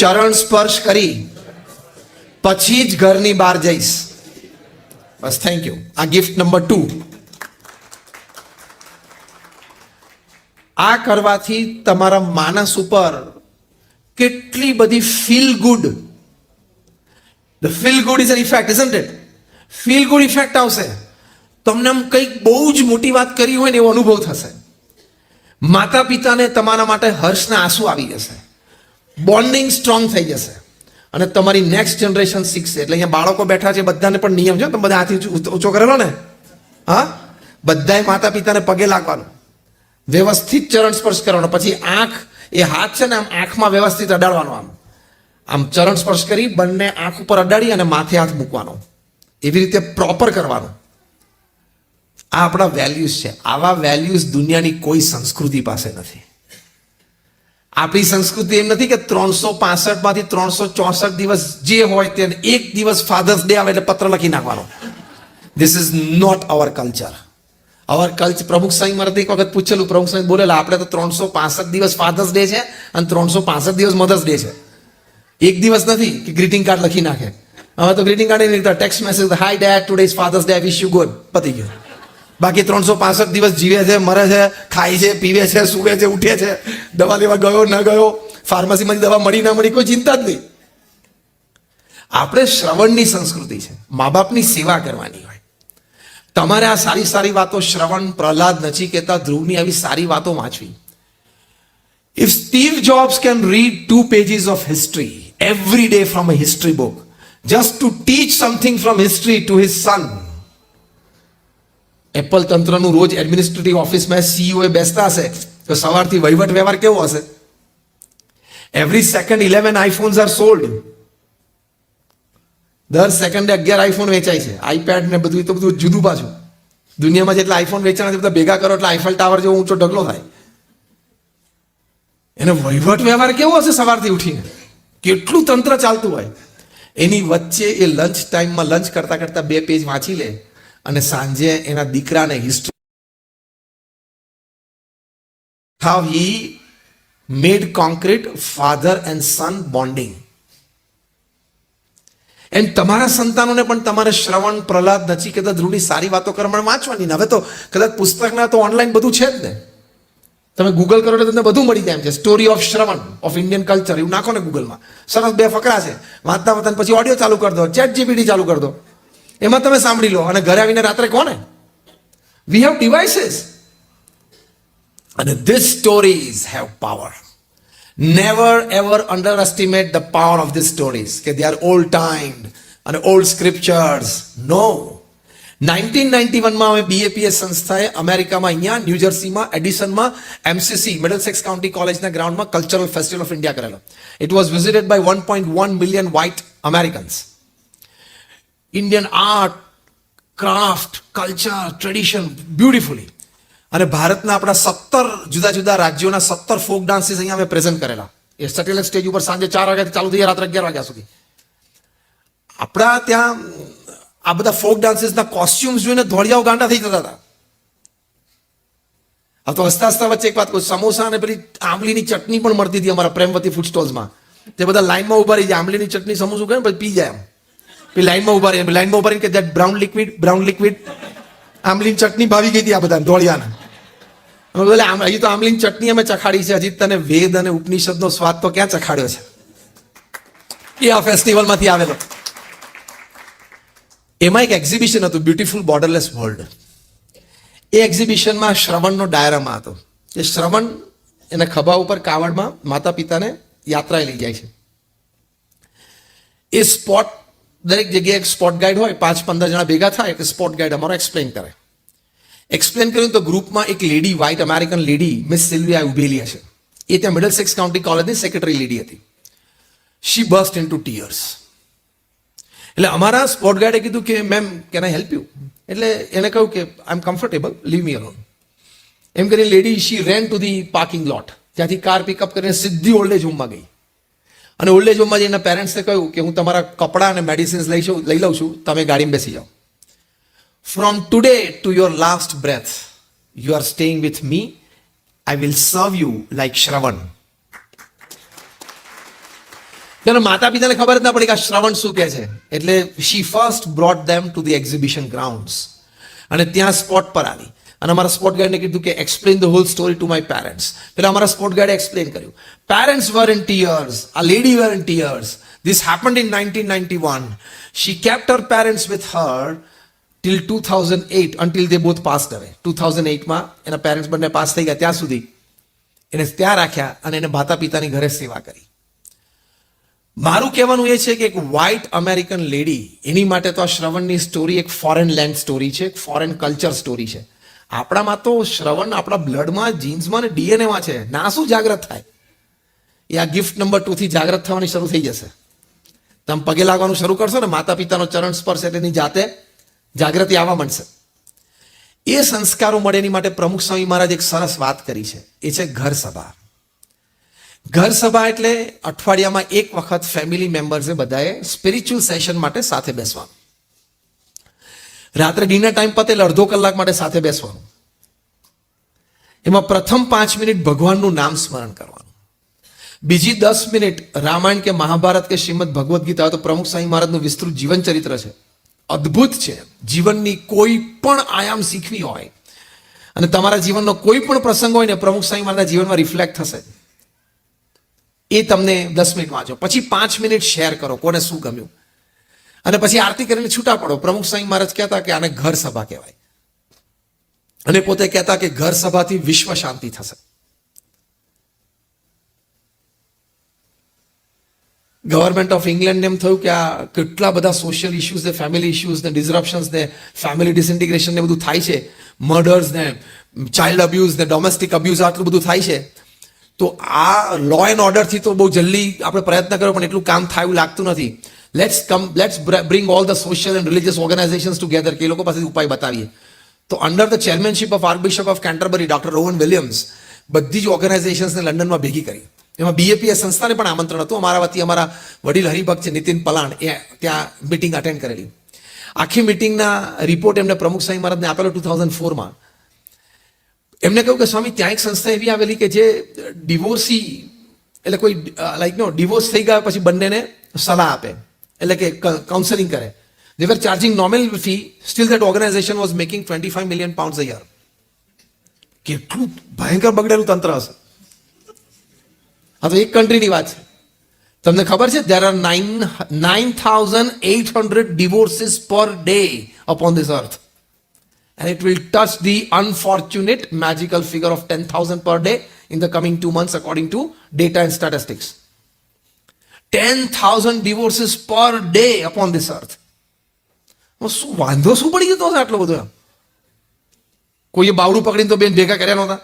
ચરણ સ્પર્શ કરી પછી જ ઘરની બહાર જઈશ. બસ, થેન્ક યુ. આ ગિફ્ટ નંબર 2. આ કરવાથી તમારા માનસ ઉપર કેટલી બધી feel good, the feel good is an effect, isn't it? Feel good effect આવશે. તમને આમ કંઈક બહુ જ મોટી વાત કરી હોય ને એવો અનુભવ થશે. માતા પિતાને તમારા માટે હર્ષના આંસુ આવી જશે. બોન્ડિંગ સ્ટ્રોંગ થઈ જશે. અને તમારી નેક્સ્ટ જનરેશન શીખશે. એટલે અહીંયા બાળકો બેઠા છે, બધાને પણ નિયમ છે. તમે બધા હાથી ઊંચો કરેલો ને? હા, બધાએ માતા પિતાને પગે લાગવાનું, વ્યવસ્થિત ચરણ સ્પર્શ કરવાનો. પછી આંખ, એ હાથ છે ને આમ આંખમાં વ્યવસ્થિત અડાડવાનો. આમ ચરણ સ્પર્શ કરી બંને આંખ ઉપર અડાડી અને માથે હાથ મૂકવાનો. એવી રીતે પ્રોપર કરવાનું. આ આપણા વેલ્યુઝ છે. આવા વેલ્યુઝ દુનિયાની કોઈ સંસ્કૃતિ પાસે નથી. આપણી સંસ્કૃતિ એમ નથી કે 365 માંથી 364 દિવસ જે હોય તે એક દિવસ ફાધર્સ ડે આવે એટલે પત્ર લખી નાખવાનો. This is not our culture. Our culture. Pramukh Swami મારે એક વખત પૂછેલું, પ્રમુખ સ્વામી બોલેલા આપણે તો 365 દિવસ ફાધર્સ ડે છે અને 365 દિવસ મધર્સ ડે છે. એક દિવસ નથી કે ગ્રીટિંગ કાર્ડ લખી નાખે. હવે તો ગ્રીટિંગ કાર્ડ નહીં, text message, hi dad, today is father's day, I wish you good, પતી ગયું. બાકી 365 દિવસ જીવે છે, મરે છે, ખાય છે, પીવે છે, સૂવે છે, ઉઠે છે, દવા લેવા ગયો ન ગયો, ફાર્મસીમાં દવા મળી ના મળી, કોઈ ચિંતા જ નહીં. આપણે શ્રવણની સંસ્કૃતિ છે. મા બાપની સેવા કરવાની હોય. તમારે આ સારી સારી વાતો, શ્રવણ, પ્રહલાદ, નચિકેતા, ધ્રુવની આવી સારી વાતો વાંચવી. If Steve Jobs can read 2 pages of history every day from a history book just to teach something from history to his son, Apple તંત્રનું રોજ એડમિનિસ્ટ્રેટિવ ઓફિસમાં CEO એ બેસતા હશે તો સવારથી વહીવટ વ્યવહાર કેવો હશે? Every second 11 iPhones are sold. દર સેકન્ડે 11 આઈફોન વેચાય છે. આઈપેડ ને બધું તો બધું જુદું પાછું. દુનિયામાં જેટલા આઈફોન વેચાણા છે બધા ભેગા કરો એટલે આઈફલ ટાવર જેવો ઊંચો ઢગલો થાય. એને વહીવટ વ્યવહાર કેવો હશે સવારથી ઉઠીને? કેટલું તંત્ર ચાલતું હોય. એની વચ્ચે એ લંચ ટાઈમમાં લંચ કરતા કરતા 2 પેજ વાંચી લે અને સાંજે એના દીકરાને history, how he made concrete father and son bonding. And તમારા સંતાનોને પણ તમારે શ્રવણ, પ્રહલાદ, નચિકેતા, ધ્રુવની સારી વાતો કરવા વાંચવાની. હવે તો કદાચ પુસ્તકના તો ઓનલાઈન બધું છે જ ને. તમે ગૂગલ કરો એટલે તમને બધું મળી જાય એમ છે. Story of Shravan of Indian culture એવું નાખો ને ગૂગલમાં, સરસ 2 ફકરા છે. વાંચતા વાંચતા પછી ઓડિયો ચાલુ કરી દો, ચેટ જીપીટી ચાલુ કરી દો, એમાં તમે સાંભળી લો અને ઘરે આવીને રાત્રે કોને. વી હેવ ડિવાઇસીસ અને this stories have power. Never ever underestimate the power of this stories કે દે આર ઓલ્ડ ટાઈમ્ડ અને ઓલ્ડ સ્ક્રિપ્ચર્સ. નો, 1991માં અમે BAPS સંસ્થાએ અમેરિકામાં અહીંયા ન્યૂજર્સીમાં એડિસનમાં MCC મિડલસેક્સ કાઉન્ટી કોલેજના ગ્રાઉન્ડમાં કલ્ચરલ ફેસ્ટિવલ ઓફ ઇન્ડિયા કરેલો. It was visited by 1.1 million white Americans. Indian art, craft, culture, tradition beautifully. અને ભારતના આપણા 17 જુદા જુદા રાજ્યોના 17 ફોક ડાન્સીસ અહીંયા અમે પ્રેઝન્ટ કરેલા. એ સેટેલાઇટ સ્ટેજ ઉપર સાંજે 4 વાગ્યાથી ચાલુ થઈ રાત્રે 11 વાગ્યા સુધી. આપણા ત્યાં આ બધા ફોક ડાન્સીસના કોસ્ચ્યુમ્સ જોઈને ધોળિયાઓ ગાંડા થઈ જતા હતા. આ તો હસતા હસતા વચ્ચે એક વાત કહું, સમોસા અને પેલી આંબલીની ચટણી પણ મળતી હતી અમારા પ્રેમવતી ફૂડ સ્ટોલ્સમાં. તે બધા લાઈનમાં ઉભા રહી જાય, આંબલીની ચટણી સમોસું કરે પછી પી જાય. એમ પેલી લાઈનમાં ઉભા રહી, લાઈનમાં ઉભા રહી કે દેટ બ્રાઉન લિક્વિડ આંબલીની ચટણી ભાવી ગઈ હતી આ બધા ધોળિયાના. હજી તો આંબલીની ચટણી અમે ચખાડી છે, હજી તને વેદ અને ઉપનિષદનો સ્વાદ તો ક્યાં ચખાડ્યો છે? એ આ ફેસ્ટિવલમાંથી આવેલો. એમાં એક એક્ઝિબિશન હતું, બ્યુટીફુલ બોર્ડરલેસ વર્લ્ડ. એ એક્ઝિબિશનમાં શ્રવણનો ડાયરામાં હતો. એ શ્રવણ એના ખભા ઉપર કાવડમાં માતા પિતાને યાત્રાએ લઈ જાય છે. એ સ્પોટ દરેક જગ્યાએ એક સ્પોટ ગાઈડ હોય, 5-15 જણા ભેગા થાય કે સ્પોટ ગાઈડ અમારો એક્સપ્લેન કરે. એક્સપ્લેન કર્યું તો ગ્રુપમાં એક lady, white American lady, miss Sylvia ઉભેલી હશે. એ ત્યાં મિડલસેક્સ કાઉન્ટી કોલેજની સેક્રેટરી લેડી હતી. She burst into tears. એટલે અમારા સ્પોટ ગાઈડે કીધું કે ma'am can I help you? એટલે એને કહ્યું કે I am comfortable, leave me alone. એમ કરીને lady she ran to the parking lot. ત્યાંથી કાર પિકઅપ કરીને સીધી ઓલ્ડ એજ હોમમાં ગઈ. અને ઓલ્ડ એજ હોમમાં જઈને પેરેન્ટ્સને કહ્યું કે હું તમારા કપડાં અને મેડિસિન્સ લઈ લઉં છું, તમે ગાડીમાં બેસી જાઓ. From today to your last breath you are staying with me. I will serve you like Shravan. તેના માતા પિતાને ખબર જ ના પડી કે આ શ્રવણ શું કહે છે. એટલે she first brought them to the exhibition grounds. અને ત્યાં સ્પોટ પર આવી અને અમારા સ્પોટ ગાઈડને કીધું કે explain the whole story to my parents. પેલા અમારા સ્પોટ ગાઈડે એક્સપ્લેન કર્યું. પેરેન્ટ્સ વર ઇન ટીયર્સ, આ lady were in tears. This happened in 1991. She kept her parents with her till 2008 until they both passed away. 2008માં એના parents બંને pass થઈ ગયા ત્યાં સુધી એને ત્યાં રાખ્યા અને એને માતા પિતાની ઘરે સેવા કરી. મારું કહેવાનું એ છે કે એક વ્હાઇટ અમેરિકન લેડી, એની માટે તો આ શ્રવણની સ્ટોરી એક ફોરેન લેન્ડ સ્ટોરી છે, એક ફોરેન કલ્ચર સ્ટોરી છે. આપણામાં તો શ્રવણ આપણા બ્લડમાં, જીન્સમાં અને ડીએનએમાં છે. ના શું જાગ્રત થાય? એ આ ગિફ્ટ નંબર 2 થી જાગ્રત થવાની શરૂ થઈ જશે. તમે પગે લાગવાનું શરૂ કરશો ને, માતા પિતાનો ચરણ સ્પર્શ એટલે એની જાતે જાગૃતિ આવવા માંડશે. એ સંસ્કારો મળે એની માટે પ્રમુખ સ્વામી મહારાજ એક સરસ વાત કરી છે. એ છે ઘર સભા. ઘર સભા એટલે અઠવાડિયામાં એક વખત ફેમિલી મેમ્બર્સે બધાએ સ્પિરિચ્યુઅલ સેશન માટે સાથે બેસવાનું. રાત્રે ડિનર ટાઈમ પતે એટલે અડધો કલાક માટે સાથે બેસવાનું. એમાં પ્રથમ 5 મિનિટ ભગવાનનું નામ સ્મરણ કરવાનું. બીજી 10 મિનિટ રામાયણ કે મહાભારત કે શ્રીમદ ભગવદ્ ગીતા તો પ્રમુખ સ્વામી મહારાજનું વિસ્તૃત જીવન ચરિત્ર છે. અદ્ભુત છે. જીવનની કોઈ પણ આયામ શીખવી હોય અને તમારા જીવનનો કોઈ પણ પ્રસંગ હોય ને પ્રમુખ સ્વામી મહારાજના જીવનમાં રિફ્લેક્ટ થશે. એ તમને 10 મિનિટ વાંચો, પછી 5 મિનિટ શેર કરો કોને શું ગમ્યું, અને પછી આરતી કરીને છૂટા પડો. પ્રમુખ સ્વામી મહારાજ કહેતા કે આને ઘર સભા કહેવાય. અને પોતે કહેતા કે ઘર સભાથી વિશ્વ શાંતિ થશે. ગવર્મેન્ટ ઓફ ઇંગ્લેન્ડ એમ થયું કે આ કેટલા બધા સોશિયલ ઇશ્યુઝ ને, ફેમિલી ઇશ્યુઝ ને, ડિસરપ્શન્સ ને, ફેમિલી ડિસઇન્ટિગ્રેશન ને બધું થાય છે, મર્ડર્સ ને, ચાઇલ્ડ અબ્યુઝ ને, ડોમેસ્ટિક અબ્યુઝ આટલું બધું થાય છે. તો આ લો એન્ડ ઓર્ડરથી તો બહુ જલ્દી આપણે પ્રયત્ન કર્યો પણ એટલું કામ થાય એવું લાગતું નથી. Let's bring all the social and religious organisations together કે એ લોકો પાસેથી ઉપાય બતાવીએ. તો under the chairmanship of archbishop of Canterbury doctor Rowan Williams બધી જ ઓર્ગેનાઇઝેશન્સને લંડનમાં ભેગી કરી. એમાં BAPS સંસ્થાને પણ આમંત્રણ હતું. અમારા વતી અમારા વડીલ હરિભક્ત છે નીતિન પલાણ, એ ત્યાં મિટિંગ અટેન્ડ કરેલી. આખી મિટિંગના રિપોર્ટ એમને પ્રમુખ સ્વામી મહારાજને આપેલો 2004માં. એમને કહ્યું કે સ્વામી ત્યાં એક સંસ્થા એવી આવેલી કે જે ડિવોર્સી એટલે કોઈ ડિવોર્સ થઈ ગયા પછી બંનેને સલાહ આપે, એટલે કે કાઉન્સેલિંગ કરે. They were charging nominal fee, still that organization was making 25 million pounds a year. કેટલું ભયંકર બગડેલું તંત્ર હશે. આ તો એક કન્ટ્રીની વાત છે. તમને ખબર છે there are 9,800 divorces per day upon this earth. And it will touch the unfortunate magical figure of 10,000 per day in the coming 2 months according to data and statistics. 10,000 divorces per day upon this earth. શું વાંધો શું પડી જતો હશે આટલો બધો? એમ કોઈએ બાવડું પકડીને તો બેન ભેગા કર્યા નહોતા.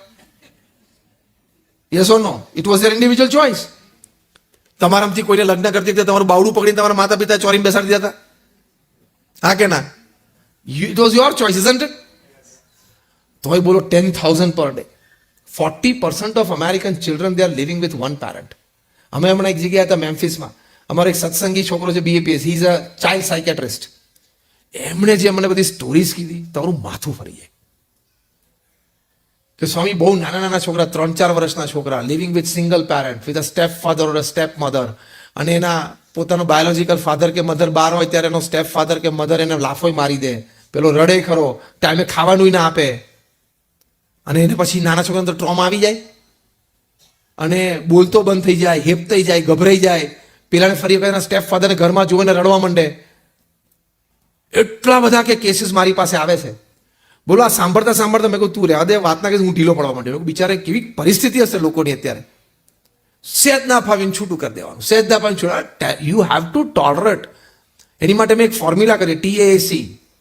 Yes or no? It was their individual choice. તમારામાંથી કોઈને લગ્ન કરતી વખતે તમારું બાવડું પકડીને તમારા માતા પિતા ચોરીને બેસાડી દીધા હતા? હા કે ના? It was your choice, isn't it? તોય બોલો 10,000 per day. 40% of American children they are living with one parent. અમે હમણાં એક જગ્યાએ હતા મેમ્ફિસમાં. અમારો એક સત્સંગી છોકરો છે, BAPS, he is a child psychiatrist. એમણે જે મને બધી સ્ટોરીઝ કીધી, તમારું માથું ફરી જાય કે સ્વામી બહુ નાના નાના છોકરા, 3-4 વર્ષના છોકરા, living with single parent, with a step father or a step mother, અને એના પોતાનો બાયોલોજીકલ ફાધર કે મધર બહાર હોય ત્યારે એનો સ્ટેપ ફાધર કે મધર એને લાફોય મારી દે, પેલો રડે ખરો, ટાઈમે ખાવાનું ના આપે, અને એને પછી નાના છોકરાને તો ટ્રોમા આવી જાય અને બોલતો બંધ થઈ જાય, હેપતાઈ જાય, ગભરાઈ જાય, પેલાને ફરી વખત એના સ્ટેપ ફાધરને ઘરમાં જોઈને રડવા માંડે. એટલા બધા કે કેસીસ મારી પાસે આવે છે. બોલો આ સાંભળતા સાંભળતા મેં કહ્યું તું રહેવા દે, વાત ના કે હું ઢીલો પડવા માંડ્યો. બિચારે કેવી પરિસ્થિતિ હશે લોકોની અત્યારે. સહેજ ના ફાવીને છૂટું કરી દેવાનું, સહેજ ના ફાવીને છૂટું. You have to tolerate. એની માટે મેં એક ફોર્મ્યુલા કરી, TAAC,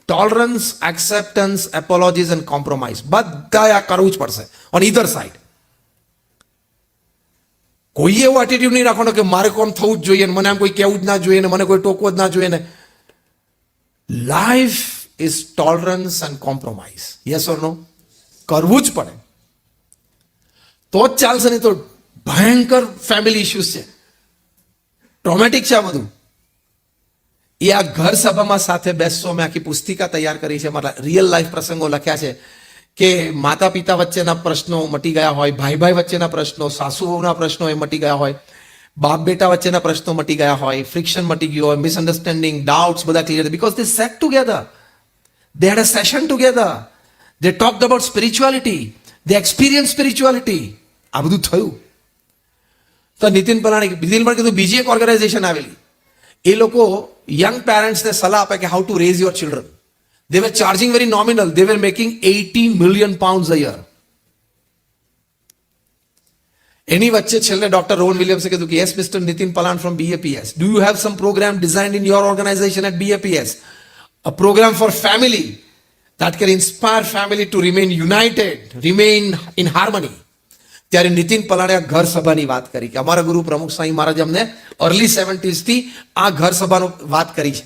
tolerance, acceptance, apologies and compromise. બધા આ કરવું જ પડશે ઓન ઈધર સાઇડ. કોઈ એવો એટીટ્યુડ નહીં રાખવાનો કે મારે કોમ થવું જ જોઈએ, મને આમ કોઈ કહેવું જ ના જોઈએ, મને કોઈ ટોકવો જ ના જોઈએ ને. Life is tolerance and compromise. Yes or no? કરવું જ પડે, તો જ ચાલશે. નહીં તો ભયંકર ફેમિલી ઇશ્યુઝ છે, ટ્રોમેટિક છે આ બધું. એ આ ઘર સભામાં સાથે બેસશો. મેં આખી પુસ્તિકા તૈયાર કરી છે, મારા રિયલ લાઈફ પ્રસંગો લખ્યા છે કે માતા પિતા વચ્ચેના પ્રશ્નો મટી ગયા હોય, ભાઈ ભાઈ વચ્ચેના પ્રશ્નો, સાસુઓના પ્રશ્નો એ મટી ગયા હોય, બાપ બેટા વચ્ચેના પ્રશ્નો મટી ગયા હોય, ફ્રિક્શન મટી ગયું હોય, મિસઅન્ડરસ્ટેન્ડિંગ, ડાઉટ્સ બધા clear, because they set together, they had a session together, they talked about spirituality, they experienced spirituality. આ બધું થયું. તો નીતિન પલાણી કીધું બીજી એક ઓર્ગેનાઇઝેશન આવેલી, એ લોકો યંગ પેરેન્ટ્સને સલાહ આપે કે how to rays your children. They were charging very nominal. They were making 80 million pounds a year. એની વચ્ચે છેલ્લે ડોક્ટર રોહન વિલિયમ્સે કીધું કે yes mister Nitin Palan from BAPS, do you have some program designed in your organization at BAPS? A program for family that can inspire family to remain united, remain in harmony. ત્યારે નીતિન પલાણે આ ઘર સભાની વાત કરી કે અમારા ગુરુ પ્રમુખ સ્વામી મહારાજ અમને અર્લી 70s થી આ ઘર સભાનો વાત કરી છે.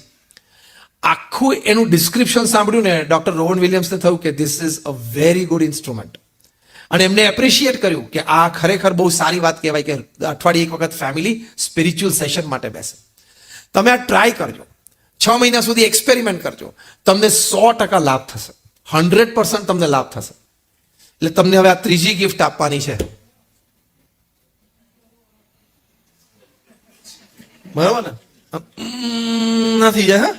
આખું એનું ડિસ્ક્રિપ્શન સાંભળ્યું ને ડોક્ટર રોહન વિલિયમ્સને થયું કે this is a very good instrument. અને એમને એપ્રિશિએટ કર્યું કે આ ખરેખર બહુ સારી વાત કહેવાય કે અઠવાડિયે એક વખત ફેમિલી સ્પિરિચ્યુઅલ સેશન માટે બેસે. તમે આ ટ્રાય કરજો, 6 મહિના સુધી એક્સપેરિમેન્ટ કરજો, તમને 100% લાભ થશે, 100% તમને લાભ થશે. એટલે તમને હવે આ ત્રીજી ગિફ્ટ આપવાની છે, બરાબર ને? નથી જાય.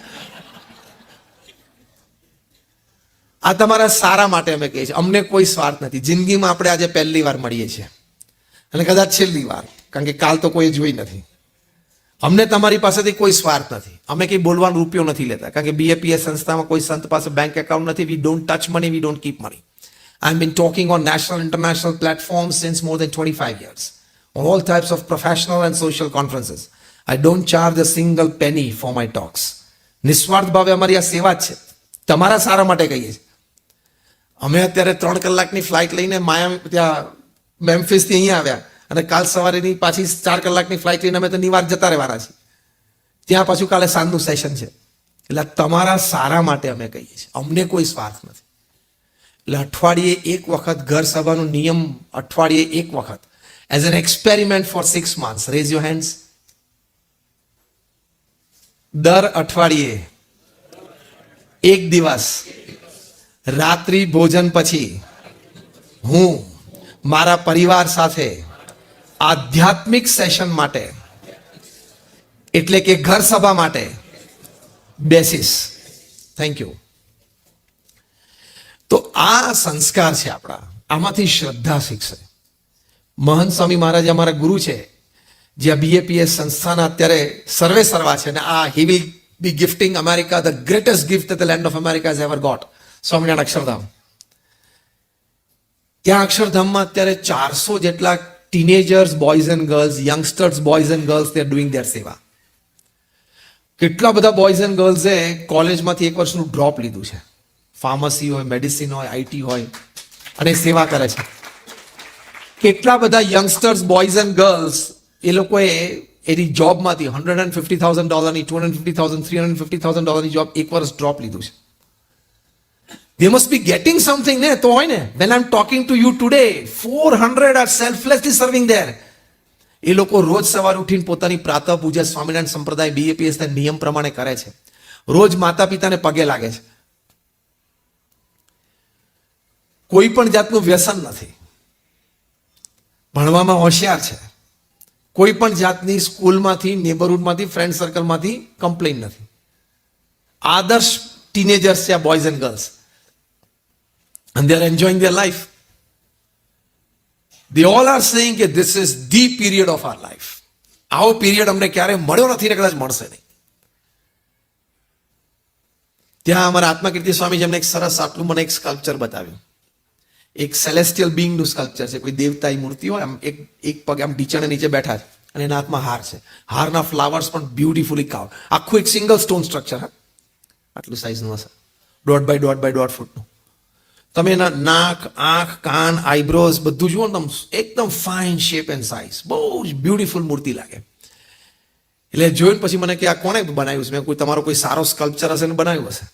આ તમારા સારા માટે અમે કહીએ છીએ, અમને કોઈ સ્વાર્થ નથી. જિંદગીમાં આપણે આજે પહેલી વાર મળીએ છીએ અને કદાચ છેલ્લી વાર, કારણ કે કાલ તો કોઈ જોઈ નથી. અમને તમારી પાસેથી કોઈ સ્વાર્થ નથી. અમે કંઈ બોલવાનો રૂપિયો નથી લેતા, કારણ કે BAPS સંસ્થામાં કોઈ સંત પાસે બેંક એકાઉન્ટ નથી. We don't touch money, we don't keep money. I have been talking on national, international platforms since more than 25 years, on all types of professional and social conferences. I don't charge a single penny for my talks. નિસ્વાર્થ ભાવે અમારી આ સેવા છે, તમારા સારા માટે કહીએ છીએ. અમે અત્યારે 3 કલાકની ફ્લાઇટ લઈને ત્યાં મેમ્ફિસથી અહીંયા આવ્યા, અને કાલ સવારેની પાછી 4 કલાકની ફ્લાઇટ લઈને અમે તો ન્યુયોર્ક જતા રહેવાના છીએ. ત્યાં પાછું કાલે સાંજનું સેશન છે. એટલે તમારા સારા માટે અમે કહીએ છીએ, અમને કોઈ સ્વાર્થ નથી. એટલે અઠવાડિયે એક વખત ઘર સભાનો નિયમ, અઠવાડિયે એક વખત as an experiment for 6 months. Raise your hands. દર અઠવાડિયે એક દિવસ રાત્રિ ભોજન પછી હું મારા પરિવાર સાથે આધ્યાત્મિક સેશન માટે, એટલે કે ઘર સભા માટે બેસીશ. Thank you. તો આ સંસ્કાર છે આપણા, આમાંથી શ્રદ્ધા શીખશે. મહંત સ્વામી મહારાજ અમારા ગુરુ છે, જે આ BAPS સંસ્થાના અત્યારે સર્વે સર્વા છે, અને આ he will be gifting America the greatest gift the land of America has ever got, Swaminarayan Akshardham. ત્યાં અક્ષરધામમાં અત્યારે 400 જેટલા teenagers boys and girls, youngsters boys and girls, they are doing their seva. કેટલા બધા બોયઝ એન્ડ ગર્લ્સે કોલેજમાંથી એક વર્ષનું ડ્રોપ લીધું છે, ફાર્મસી હોય, મેડિસિન હોય, આઈટી હોય, અને સેવા કરે છે. કેટલા બધા યંગસ્ટર્સ બોયઝ એન્ડ ગર્લ્સ એ લોકોએ એની જોબમાંથી $150,000, $250,000, $350,000 જોબ એક વર્ષ ડ્રોપ લીધું છે. They must be getting something ને તો હોય ને. When I'm talking to you today, 400 are selflessly serving there. એ લોકો રોજ સવારે ઉઠીને પોતાની પ્રાતઃ પૂજા સ્વામિનારાયણ સંપ્રદાય BAPS ના નિયમ પ્રમાણે કરે છે. રોજ માતા પિતાને પગે લાગે છે. કોઈ પણ જાતનું વ્યસન નથી, ભણવામાં હોશિયાર છે, કોઈ પણ જાતની સ્કૂલમાંથી, નેબરહુડમાંથી, ફ્રેન્ડ સર્કલમાંથી કમ્પ્લેન નથી. આદર્શ ટીનેજર્સ છે આ boys and girls, and they are enjoying their life. They all are saying that this is the period of our life. આવો પીરિયડ અમને ક્યારે મળ્યો નથી ને કદાચ મળશે નહીં. ત્યાં અમારા આત્માકીર્તિ સ્વામી જેમને એક સરસ આટલું મને એક સ્કલ્પચર બતાવ્યું. એક સેલેસ્ટિયલ બીંગનું સ્કલ્પચર છે, કોઈ દેવતાની મૂર્તિ હોય, આમ એક પગ આમ ઢીચણે નીચે બેઠા છે અને એના હાથમાં હાર છે. હારના ફ્લાવર્સ પણ બ્યુટીફુલી કાવ, આખું એક સિંગલ સ્ટોન સ્ટ્રક્ચર, હા આટલું સાઇઝનું હશે, 1.5 by 1.5 ફૂટનું. તમે એના નાક, આંખ, કાન, આઈબ્રોઝ બધું જુઓ ને, એકદમ ફાઇન શેપ એન્ડ સાઇઝ, બહુ જ બ્યુટીફુલ મૂર્તિ લાગે. એટલે જોઈને પછી મને કે આ કોણે બનાવ્યું છે? મેં કોઈ તમારો કોઈ સારો સ્કલ્પચર હશે ને બનાવ્યું હશે?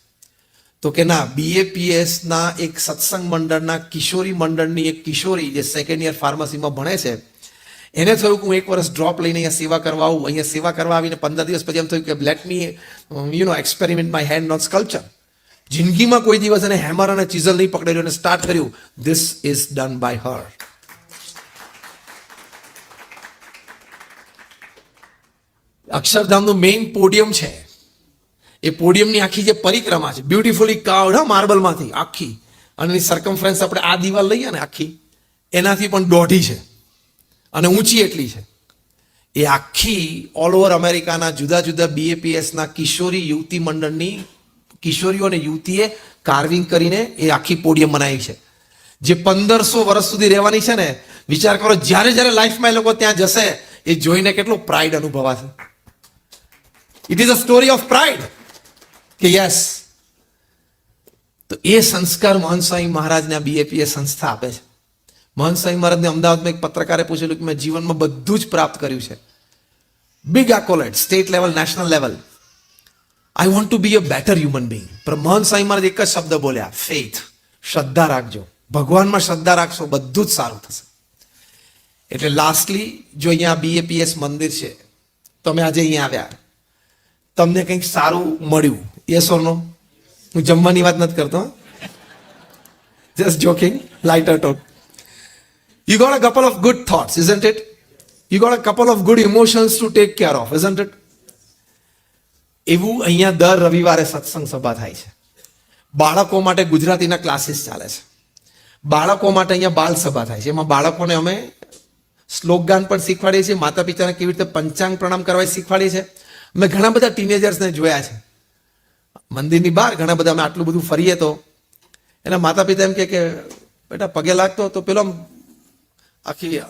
તો કે ના, BAPS ના એક સત્સંગ મંડળના કિશોરી મંડળની એક કિશોરી જે સેકન્ડ યર ફાર્મસીમાં ભણે છે, એને થયું કે હું એક વર્ષ ડ્રોપ લઈને અહીંયા સેવા કરવા આવું. અહીંયા સેવા કરવા આવીને 15 દિવસ પછી એમ થયું કે let me experiment my hand on sculpture. જિંદગીમાં કોઈ દિવસ એને હેમર અને ચીઝલ નહીં પકડેલું અને સ્ટાર્ટ કર્યું. This is done by her. અક્ષરધામનું મેઇન પોડિયમ છે, એ પોડિયમની આખી જે પરિક્રમા છે, બ્યુટીફુલી કાર્વડ, માર્બલમાંથી આખી, અને એની સર્કમફરન્સ આપણે આ દિવાલ લઈએ ને આખી, એનાથી પણ દોઢી છે અને ઊંચી એટલી છે. એ આખી ઓલ ઓવર અમેરિકાના જુદા જુદા BAPSના કિશોરી યુવતી મંડળની કિશોરીઓ અને યુવતીએ કાર્વિંગ કરીને એ આખી પોડિયમ બનાવી છે, જે 1500 વર્ષ સુધી રહેવાની છે ને. વિચાર કરો, જ્યારે જ્યારે લાઈફમાં એ લોકો ત્યાં જશે, એ જોઈને કેટલો પ્રાઇડ અનુભવાશે. It is a story of pride કે યસ. તો એ સંસ્કાર મહંત સ્વામી મહારાજને BAPS સંસ્થા આપે છે. મહંત સ્વામી મહારાજને અમદાવાદમાં એક પત્રકારે પૂછેલું કે મેં જીવનમાં બધું જ પ્રાપ્ત કર્યું છે, big accolade, state level, national level, I want to be a better human being. પણ મહંત સ્વામી મહારાજ એક જ શબ્દ બોલ્યા, ફેથ, શ્રદ્ધા રાખજો. ભગવાનમાં શ્રદ્ધા રાખશો, બધું જ સારું થશે. એટલે લાસ્ટલી, જો અહીંયા BAPS મંદિર છે, તમે આજે અહીંયા આવ્યા, તમને કંઈક સારું મળ્યું, યસ ઓર નો? હું જમવાની વાત નથી કરતો, just joking, lighter talk. You got a couple of good thoughts, isn't it? You got a couple of good emotions to take care of, isn't it? એવું અહીંયા દર રવિવારે સત્સંગ સભા થાય છે. બાળકો માટે ગુજરાતીના ક્લાસીસ ચાલે છે. બાળકો માટે અહીંયા બાળ સભા થાય છે. એમાં બાળકોને અમે શ્લોક ગાન પણ શીખવાડીએ છીએ, માતા પિતાને કેવી રીતે પંચાંગ પ્રણામ કરવા શીખવાડીએ છીએ. અમે ઘણા બધા ટીનેજર્સને જોયા છે મંદિરની બહાર, ઘણા બધા અમે આટલું બધું ફરીએ તો એના માતા પિતા એમ કે બેટા પગે લાગતો તો પેલો આખી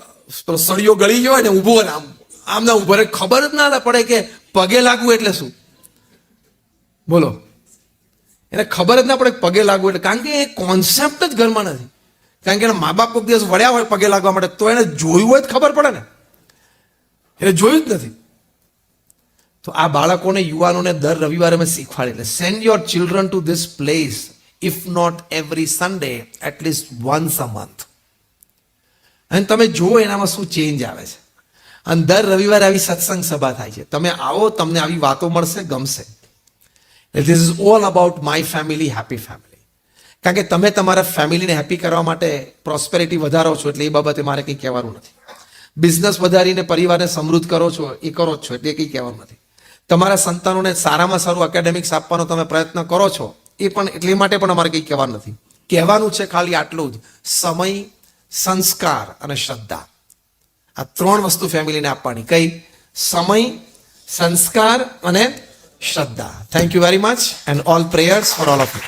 સળીઓ ગળી ગયો હોય ને, ઊભો ને આમ ના ઊભો રહે, ખબર જ ના પડે કે પગે લાગવું એટલે શું. બોલો, એને ખબર જ ના પડે પગે લાગવું એટલે, કારણ કે એ કોન્સેપ્ટ જ ઘરમાં નથી. કારણ કે એના મા બાપ કોઈ દિવસ વળ્યા હોય પગે લાગવા માટે, તો એને જોયું હોય જ ખબર પડે ને, એને જોયું જ નથી. તો આ બાળકોને, યુવાનોને દર રવિવારે અમે શીખવાડીએ. એટલે send your children to this place, if not every Sunday, at least once a month. અને તમે જુઓ એનામાં શું ચેન્જ આવે છે. અને દર રવિવારે આવી સત્સંગ સભા થાય છે. તમે આવો, તમને આવી વાતો મળશે, ગમશે. This is all about my family, happy family. કારણ કે તમે તમારા ફેમિલીને હેપી કરવા માટે પ્રોસ્પેરિટી વધારો છો, એટલે એ બાબતે મારે કંઈ કહેવાનું નથી. બિઝનેસ વધારીને પરિવારને સમૃદ્ધ કરો છો, એ કરો જ છો, એટલે કંઈ કહેવાનું નથી. તમારા સંતાનોને સારામાં સારું એકેડેમિક્સ આપવાનો તમે પ્રયત્ન કરો છો, એ પણ એટલે માટે પણ અમારે કંઈ કહેવાનું નથી. કહેવાનું છે ખાલી આટલું જ, સમય, સંસ્કાર અને શ્રદ્ધા. આ 3 વસ્તુ ફેમિલીને આપવાની. કઈ? સમય, સંસ્કાર અને શ્રદ્ધા. Thank you very much, and all prayers for all of you.